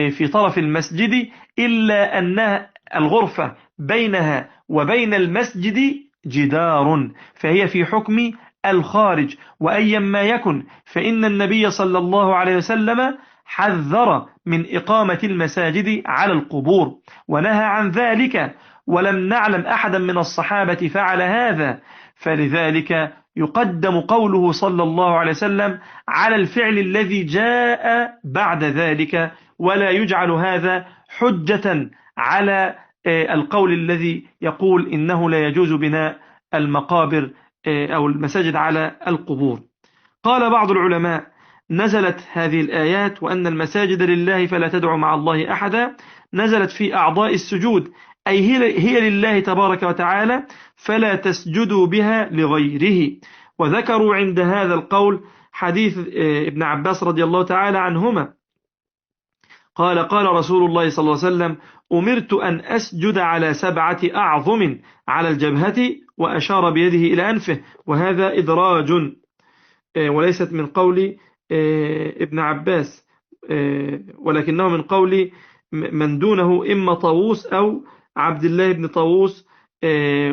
في طرف المسجد، إلا أن الغرفة بينها وبين المسجد جدار، فهي في حكم الخارج. وأيا ما يكن فإن النبي صلى الله عليه وسلم حذر من إقامة المساجد على القبور ونهى عن ذلك، ولم نعلم أحدا من الصحابة فعل هذا، فلذلك يقدم قوله صلى الله عليه وسلم على الفعل الذي جاء بعد ذلك، ولا يجعل هذا حجة على القول الذي يقول إنه لا يجوز بناء المقابر أو المساجد على القبور. قال بعض العلماء نزلت هذه الآيات وأن المساجد لله فلا تدعوا مع الله أحدا، نزلت في أعضاء السجود، أي هي لله تبارك وتعالى فلا تسجدوا بها لغيره. وذكروا عند هذا القول حديث ابن عباس رضي الله تعالى عنهما قال قال رسول الله صلى الله عليه وسلم أمرت أن أسجد على 7 أعظم على الجبهة، وأشار بيده إلى أنفه، وهذا إدراج وليست من قول ابن عباس، ولكنه من قول من دونه إما طاووس أو عبد الله بن طاووس،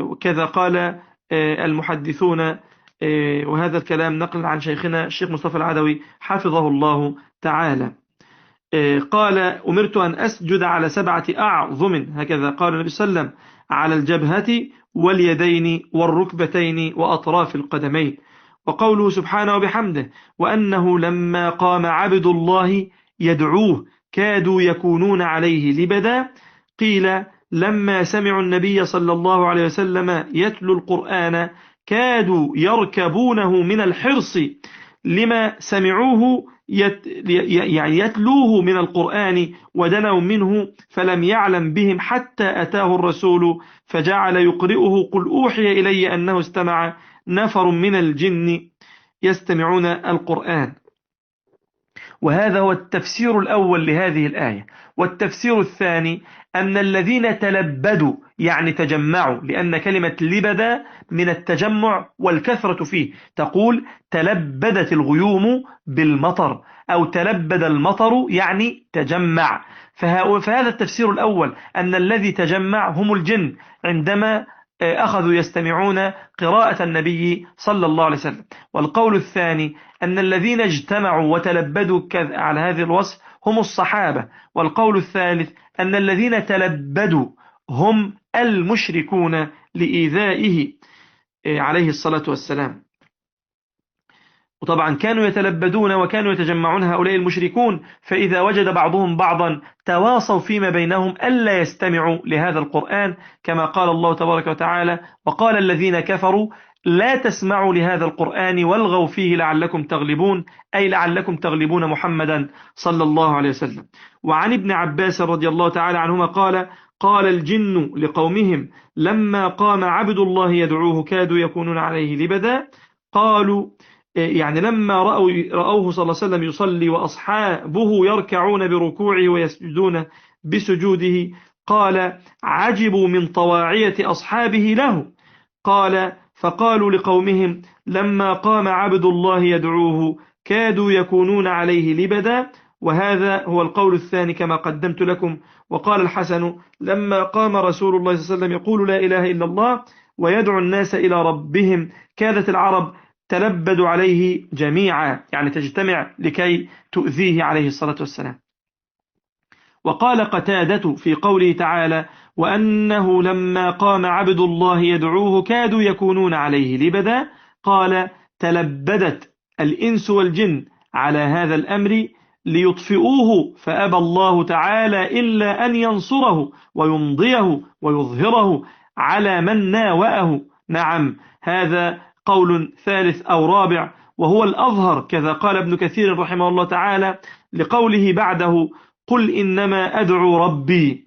وكذا قال المحدثون، وهذا الكلام نقل عن شيخنا الشيخ مصطفى العدوي حفظه الله تعالى. قال أمرت أن أسجد على 7 أعظم، هكذا قال النبي صلى الله عليه وسلم، على الجبهة واليدين والركبتين وأطراف القدمين. وقوله سبحانه وبحمده وأنه لما قام عبد الله يدعوه كادوا يكونون عليه لبدا، قيل لما سمعوا النبي صلى الله عليه وسلم يتلو القرآن كادوا يركبونه من الحرص لما سمعوه يعني يتلوه من القرآن ودنوا منه، فلم يعلم بهم حتى أتاه الرسول فجعل يقرئه: قل أوحي إلي أنه استمع نفر من الجن يستمعون القرآن. وهذا هو التفسير الأول لهذه الآية. والتفسير الثاني أن الذين تلبدوا يعني تجمعوا، لأن كلمة لبد من التجمع والكثرة فيه، تقول تلبدت الغيوم بالمطر، أو تلبد المطر يعني تجمع. فهذا التفسير الأول، أن الذي تجمع هم الجن عندما أخذوا يستمعون قراءة النبي صلى الله عليه وسلم. والقول الثاني أن الذين اجتمعوا وتلبدوا على هذه الوصف هم الصحابة. والقول الثالث أن الذين تلبدوا هم المشركون لإيذائه عليه الصلاة والسلام. وطبعا كانوا يتلبدون وكانوا يتجمعون هؤلاء المشركون، فإذا وجد بعضهم بعضا تواصوا فيما بينهم ألا يستمعوا لهذا القرآن، كما قال الله تبارك وتعالى: وقال الذين كفروا لا تسمعوا لهذا القرآن والغوا فيه لعلكم تغلبون، أي لعلكم تغلبون محمدا صلى الله عليه وسلم. وعن ابن عباس رضي الله تعالى عنهما قال: قال الجن لقومهم لما قام عبد الله يدعوه كادوا يكونون عليه لبدا. قالوا يعني لما رأوه صلى الله عليه وسلم يصلي وأصحابه يركعون بركوعه ويسجدون بسجوده، قال: عجبوا من طواعية أصحابه له. قال: فقالوا لقومهم لما قام عبد الله يدعوه كادوا يكونون عليه لبدا. وهذا هو القول الثاني كما قدمت لكم. وقال الحسن: لما قام رسول الله صلى الله عليه وسلم يقول لا إله إلا الله ويدعو الناس إلى ربهم كادت العرب تلبد عليه جميعا، يعني تجتمع لكي تؤذيه عليه الصلاة والسلام. وقال قتادة في قوله تعالى: وأنه لما قام عبد الله يدعوه كادوا يكونون عليه لبدا، قال: تلبدت الإنس والجن على هذا الأمر ليطفئوه، فأبى الله تعالى إلا أن ينصره ويمضيه ويظهره على من ناوأه. نعم، هذا قول ثالث أو رابع وهو الأظهر، كذا قال ابن كثير رحمه الله تعالى لقوله بعده: قل إنما أدعو ربي.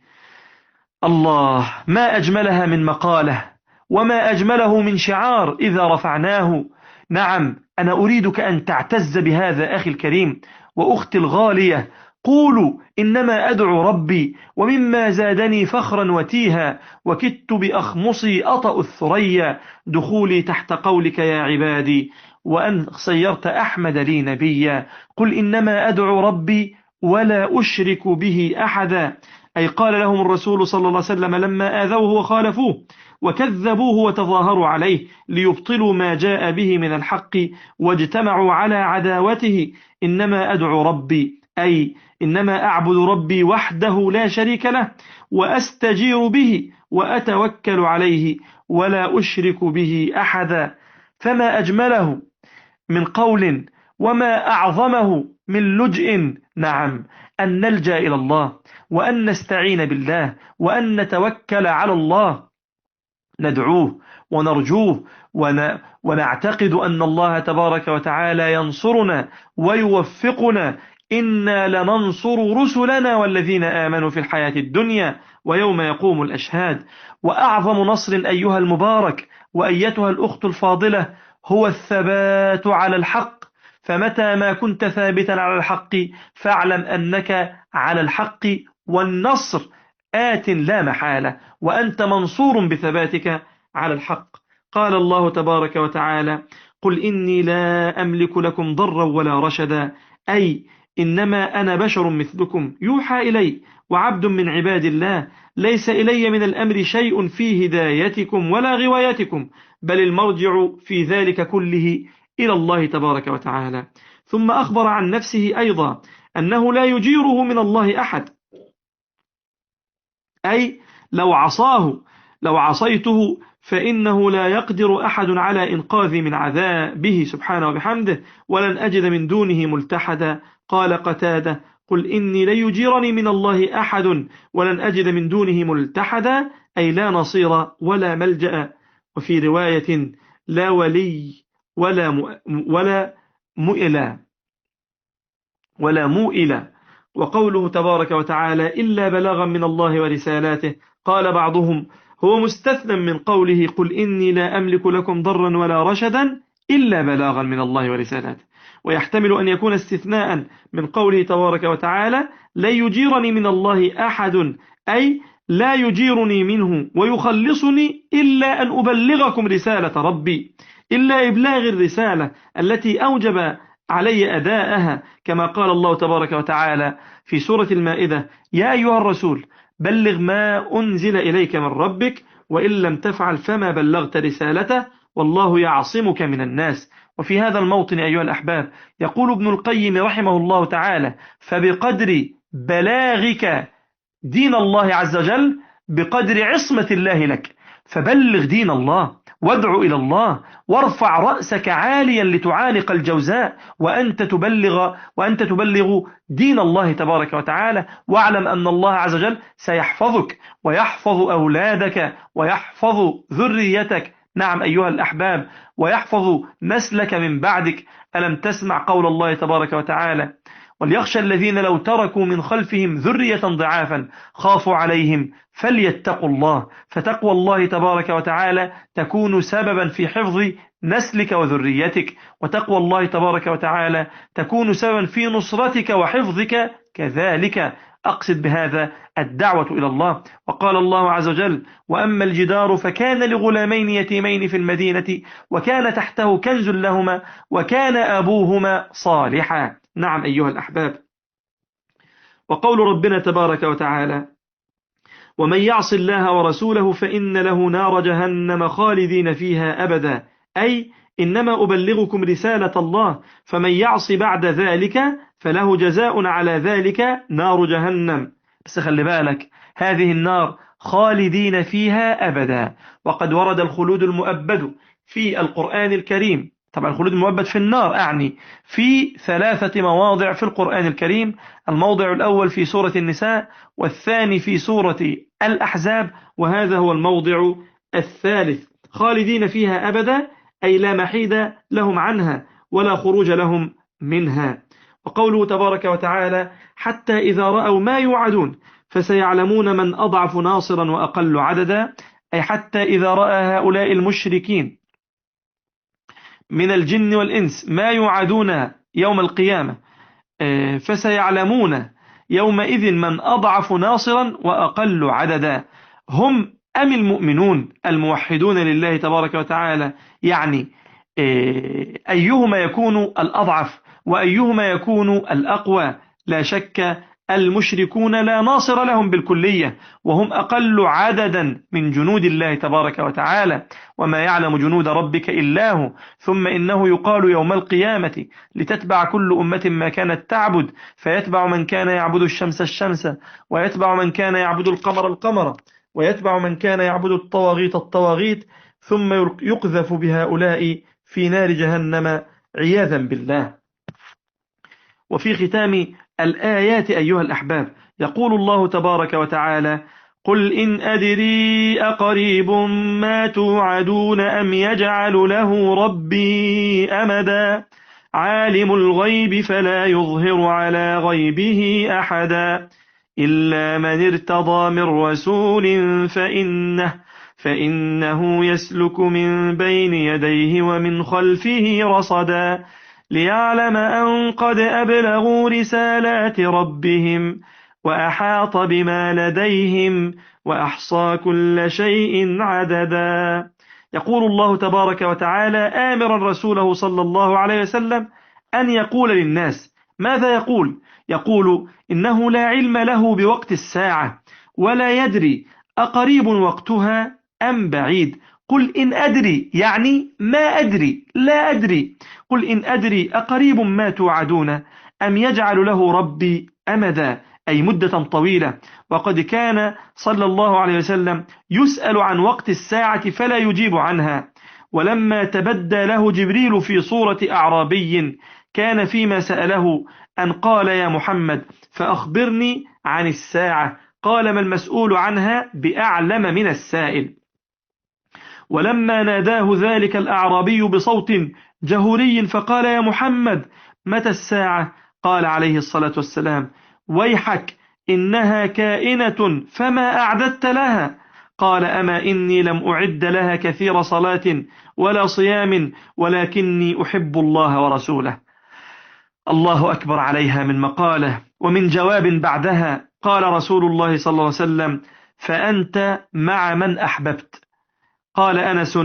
الله، ما أجملها من مقالة وما أجمله من شعار إذا رفعناه. نعم، أنا أريدك أن تعتز بهذا أخي الكريم وأختي الغالية. قولوا إنما أدعو ربي، ومما زادني فخرا وتيها وكدت بأخمصي أطأ الثريا دخولي تحت قولك يا عبادي، وأن صيرت أحمد لي نبيا. قل إنما أدعو ربي ولا أشرك به أحدا، أي قال لهم الرسول صلى الله عليه وسلم لما آذوه وخالفوه وكذبوه وتظاهروا عليه ليبطلوا ما جاء به من الحق واجتمعوا على عداوته: إنما أدعو ربي، أي إنما أعبد ربي وحده لا شريك له، وأستجير به وأتوكل عليه ولا أشرك به أحدا. فما أجمله من قول وما أعظمه من لجئ. نعم، أن نلجأ إلى الله وأن نستعين بالله وأن نتوكل على الله، ندعوه ونرجوه ونعتقد أن الله تبارك وتعالى ينصرنا ويوفقنا. إنا لننصر رسلنا والذين آمنوا في الحياة الدنيا ويوم يقوم الأشهاد. وأعظم نصر أيها المبارك وأيتها الأخت الفاضلة هو الثبات على الحق. فمتى ما كنت ثابتا على الحق فاعلم أنك على الحق، والنصر آت لا محالة، وأنت منصور بثباتك على الحق. قال الله تبارك وتعالى: قل إني لا أملك لكم ضرا ولا رشدا، أي إنما أنا بشر مثلكم يوحى إلي وعبد من عباد الله، ليس إلي من الأمر شيء في هدايتكم ولا غوايتكم، بل المرجع في ذلك كله إلى الله تبارك وتعالى. ثم أخبر عن نفسه أيضا أنه لا يجيره من الله أحد، أي لو عصيته فإنه لا يقدر أحد على إنقاذي من عذابه سبحانه وبحمده، ولن أجد من دونه ملتحدا. قال قتادة: قل إني لن يجيرني من الله أحد ولن أجد من دونه ملتحدا، أي لا نصير ولا ملجأ. وفي رواية: لا ولي ولا موئلا. وقوله تبارك وتعالى إلا بلاغا من الله ورسالاته، قال بعضهم هو مستثنى من قوله قل إني لا أملك لكم ضرا ولا رشدا إلا بلاغا من الله ورسالاته، ويحتمل أن يكون استثناء من قوله تبارك وتعالى لا يجيرني من الله أحد، أي لا يجيرني منه ويخلصني إلا أن أبلغكم رسالة ربي، إلا إبلاغ الرسالة التي أوجب علي أداءها، كما قال الله تبارك وتعالى في سورة المائدة يا أيها الرسول بلغ ما أنزل إليك من ربك وإن لم تفعل فما بلغت رسالته والله يعصمك من الناس. وفي هذا الموطن أيها الأحباب يقول ابن القيم رحمه الله تعالى فبقدر بلاغك دين الله عز وجل بقدر عصمة الله لك، فبلغ دين الله وادع إلى الله وارفع رأسك عاليا لتعانق الجوزاء وأنت تبلغ دين الله تبارك وتعالى، واعلم أن الله عز وجل سيحفظك ويحفظ أولادك ويحفظ ذريتك، نعم أيها الأحباب، ويحفظ نسلك من بعدك. ألم تسمع قول الله تبارك وتعالى وليخشى الذين لو تركوا من خلفهم ذرية ضعافا خافوا عليهم فليتقوا الله، فتقوى الله تبارك وتعالى تكون سببا في حفظ نسلك وذريتك، وتقوى الله تبارك وتعالى تكون سببا في نصرتك وحفظك كذلك. أقصد بهذا الدعوة إلى الله. وقال الله عز وجل وأما الجدار فكان لغلامين يتيمين في المدينة وكان تحته كنز لهما وكان أبوهما صالحا، نعم أيها الأحباب. وقول ربنا تبارك وتعالى ومن يعص الله ورسوله فإن له نار جهنم خالدين فيها أبدا، أي إنما أبلغكم رسالة الله، فمن يعص بعد ذلك فله جزاء على ذلك نار جهنم. بس خلي بالك هذه النار خالدين فيها أبدا، وقد ورد الخلود المؤبد في القرآن الكريم، طبعا الخلود المؤبد في النار أعني في 3 مواضع في القرآن الكريم، الموضع الأول في سورة النساء، والثاني في سورة الأحزاب، وهذا هو الموضع الثالث. خالدين فيها أبدا أي لا محيد لهم عنها ولا خروج لهم منها. وقوله تبارك وتعالى حتى إذا رأوا ما يوعدون فسيعلمون من أضعف ناصرا وأقل عددا، أي حتى إذا رأى هؤلاء المشركين من الجن والإنس ما يوعدون يوم القيامة فسيعلمون يومئذ من أضعف ناصرا وأقل عددا، هم أم المؤمنون الموحدون لله تبارك وتعالى، يعني أيهما يكون الأضعف وأيهما يكون الأقوى؟ لا شك المشركون لا ناصر لهم بالكلية، وهم أقل عددا من جنود الله تبارك وتعالى، وما يعلم جنود ربك إلا هو. ثم إنه يقال يوم القيامة لتتبع كل أمة ما كانت تعبد، فيتبع من كان يعبد الشمس الشمس، ويتبع من كان يعبد القمر القمر، ويتبع من كان يعبد الطواغيت الطواغيت، ثم يقذف بهؤلاء في نار جهنم عياذا بالله. وفي ختام الآيات أيها الأحباب يقول الله تبارك وتعالى قل إن أدري أقريب ما توعدون أم يجعل له ربي أمدا، عالم الغيب فلا يظهر على غيبه أحدا إلا من ارتضى من رسول فإنه يسلك من بين يديه ومن خلفه رصدا ليعلم أن قد أبلغوا رسالات ربهم وأحاط بما لديهم وأحصى كل شيء عددا. يقول الله تبارك وتعالى آمرا رسوله صلى الله عليه وسلم أن يقول للناس ماذا يقول؟ يقول إنه لا علم له بوقت الساعة ولا يدري أقريب وقتها أم بعيد. قل إن أدري يعني ما أدري، لا أدري. قل إن أدري أقريب ما توعدون أم يجعل له ربي أمدا، أي مدة طويلة. وقد كان صلى الله عليه وسلم يسأل عن وقت الساعة فلا يجيب عنها، ولما تبدى له جبريل في صورة أعرابي كان فيما سأله أن قال يا محمد فأخبرني عن الساعة، قال ما المسؤول عنها بأعلم من السائل. ولما ناداه ذلك الأعرابي بصوت جهوري فقال: يا محمد، متى الساعة؟ قال عليه الصلاة والسلام: ويحك، إنها كائنة، فما أعددت لها؟ قال: أما إني لم أعد لها كثير صلاة ولا صيام، ولكني أحب الله ورسوله. الله أكبر عليها من مقالة. ومن جواب بعدها قال رسول الله صلى الله عليه وسلم: فأنت مع من أحببت. قال أنس: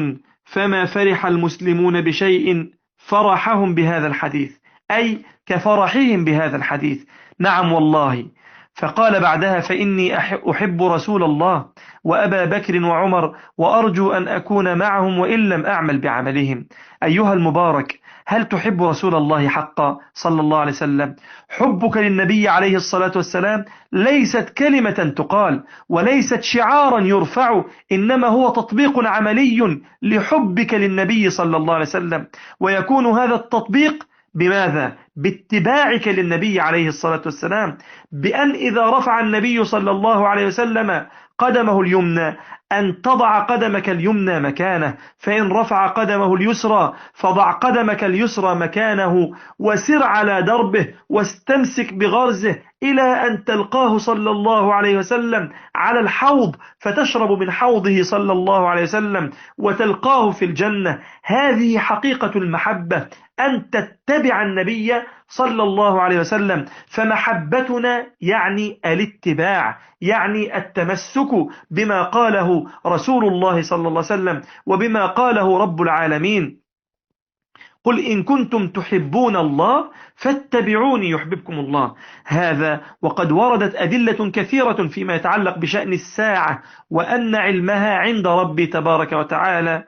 فما فرح المسلمون بشيء فرحهم بهذا الحديث، أي كفرحهم بهذا الحديث. نعم والله. فقال بعدها: فإني أحب رسول الله وأبا بكر وعمر، وأرجو أن أكون معهم وإن لم أعمل بعملهم. أيها المبارك، هل تحب رسول الله حقا صلى الله عليه وسلم؟ حبك للنبي عليه الصلاة والسلام ليست كلمة تقال، وليست شعارا يرفع، إنما هو تطبيق عملي لحبك للنبي صلى الله عليه وسلم. ويكون هذا التطبيق بماذا؟ باتباعك للنبي عليه الصلاة والسلام، بأن إذا رفع النبي صلى الله عليه وسلم قدمه اليمنى أن تضع قدمك اليمنى مكانه، فإن رفع قدمه اليسرى فضع قدمك اليسرى مكانه، وسر على دربه واستمسك بغرزه إلى أن تلقاه صلى الله عليه وسلم على الحوض، فتشرب من حوضه صلى الله عليه وسلم وتلقاه في الجنة. هذه حقيقة المحبة، أن تتبع النبي صلى الله عليه وسلم. فمحبتنا يعني الاتباع، يعني التمسك بما قاله رسول الله صلى الله عليه وسلم وبما قاله رب العالمين: قل إن كنتم تحبون الله فاتبعوني يحببكم الله. هذا وقد وردت أدلة كثيرة فيما يتعلق بشأن الساعة، وأن علمها عند ربي تبارك وتعالى،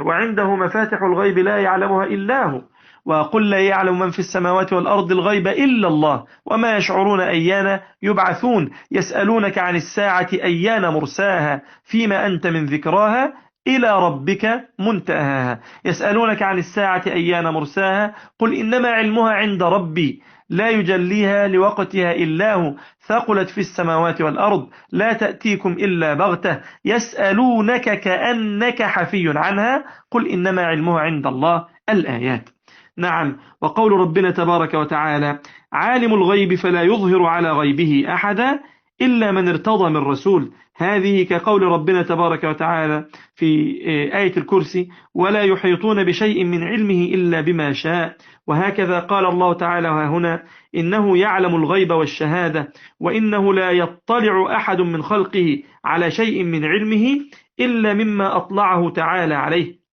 وعنده مفاتح الغيب لا يعلمها إلا هو. وقل لا يعلم من في السماوات والأرض الغيب إلا الله وما يشعرون أيان يبعثون. يسألونك عن الساعة أيان مرساها، فيما أنت من ذكراها إلى ربك منتهاها. يسألونك عن الساعة أيان مرساها، قل إنما علمها عند ربي لا يجليها لوقتها إلا هو، ثقلت في السماوات والأرض، لا تأتيكم إلا بغتة، يسألونك كأنك حفي عنها، قل إنما علمها عند الله. الآيات. نعم. وقول ربنا تبارك وتعالى: عالم الغيب فلا يظهر على غيبه أحدا إلا من ارتضى من رسول. هذه كقول ربنا تبارك وتعالى في آية الكرسي: ولا يحيطون بشيء من علمه إلا بما شاء. وهكذا قال الله تعالى هنا: إنه يعلم الغيب والشهادة وإنه لا يطلع أحد من خلقه على شيء من علمه إلا مما أطلعه تعالى عليه.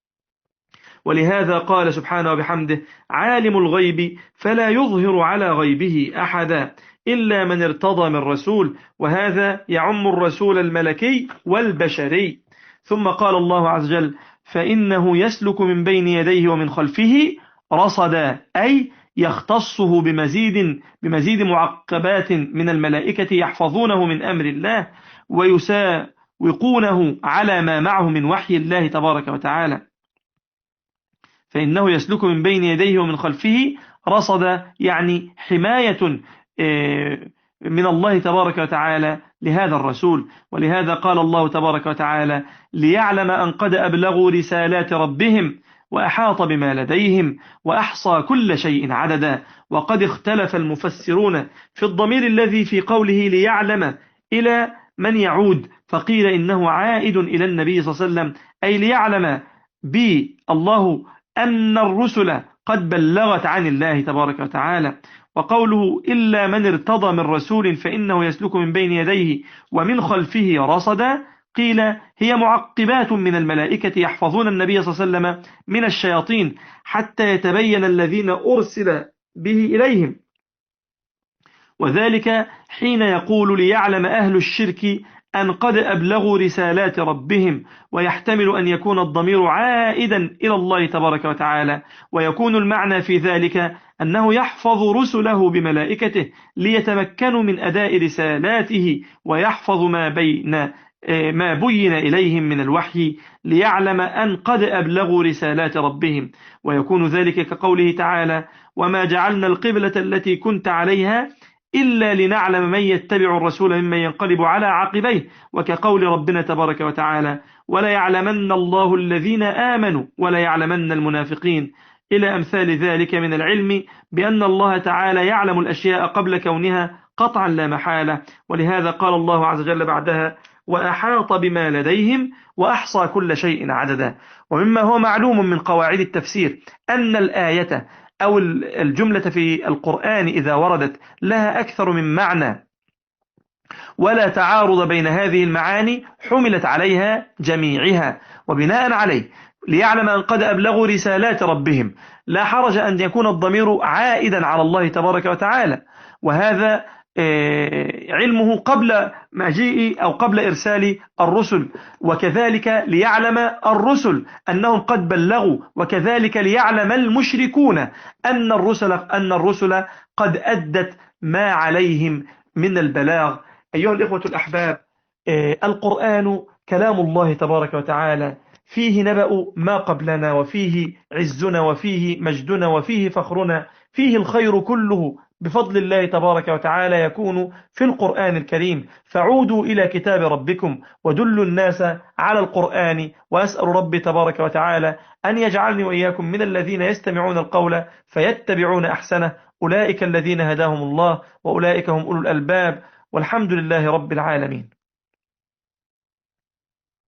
ولهذا قال سبحانه وبحمده: عالم الغيب فلا يظهر على غيبه أحدا إلا من ارتضى من رسول. وهذا يعم الرسول الملكي والبشري. ثم قال الله عز وجل: فإنه يسلك من بين يديه ومن خلفه رصدا، أي يختصه بمزيد معقبات من الملائكة يحفظونه من أمر الله ويساوقونه على ما معه من وحي الله تبارك وتعالى. فإنه يسلك من بين يديه ومن خلفه رصدا، يعني حماية من الله تبارك وتعالى لهذا الرسول. ولهذا قال الله تبارك وتعالى: ليعلم أن قد أبلغوا رسالات ربهم وأحاط بما لديهم وأحصى كل شيء عددا. وقد اختلف المفسرون في الضمير الذي في قوله ليعلم إلى من يعود، فقيل إنه عائد إلى النبي صلى الله عليه وسلم، أي ليعلم بالله أن الرسل قد بلغت عن الله تبارك وتعالى. وقوله إلا من ارتضى من رسول فإنه يسلك من بين يديه ومن خلفه رصدا، قيل هي معقبات من الملائكة يحفظون النبي صلى الله عليه وسلم من الشياطين حتى يتبين الذين أرسل به إليهم. وذلك حين يقول ليعلم أهل الشرك أن قد أبلغوا رسالات ربهم. ويحتمل أن يكون الضمير عائدا إلى الله تبارك وتعالى، ويكون المعنى في ذلك أنه يحفظ رسله بملائكته ليتمكنوا من أداء رسالاته، ويحفظ ما بين إليهم من الوحي، ليعلم أن قد أبلغوا رسالات ربهم. ويكون ذلك كقوله تعالى: وما جعلنا القبلة التي كنت عليها إلا لنعلم من يتبع الرسول ممن ينقلب على عقبيه، وكقول ربنا تبارك وتعالى: ولا يعلمن الله الذين آمنوا ولا يعلمن المنافقين، إلى أمثال ذلك من العلم بأن الله تعالى يعلم الأشياء قبل كونها قطعا لا محالة. ولهذا قال الله عز وجل بعدها: وأحاط بما لديهم وأحصى كل شيء عددا. ومما هو معلوم من قواعد التفسير أن الآية أو الجملة في القرآن إذا وردت لها أكثر من معنى ولا تعارض بين هذه المعاني حملت عليها جميعها، وبناء عليه ليعلم أن قد أبلغوا رسالات ربهم لا حرج أن يكون الضمير عائدا على الله تبارك وتعالى، وهذا علمه قبل مجيء أو قبل إرسال الرسل، وكذلك ليعلم الرسل أنهم قد بلغوا، وكذلك ليعلم المشركون أن الرسل قد أدت ما عليهم من البلاغ. أيها الإخوة الأحباب، القرآن كلام الله تبارك وتعالى، فيه نبأ ما قبلنا، وفيه عزنا، وفيه مجدنا، وفيه فخرنا، فيه الخير كله بفضل الله تبارك وتعالى يكون في القرآن الكريم. فعودوا إلى كتاب ربكم ودلوا الناس على القرآن، وأسأل ربي تبارك وتعالى أن يجعلني وإياكم من الذين يستمعون القول فيتبعون أحسنه. أولئك الذين هداهم الله وأولئك هم أولو الألباب، والحمد لله رب العالمين.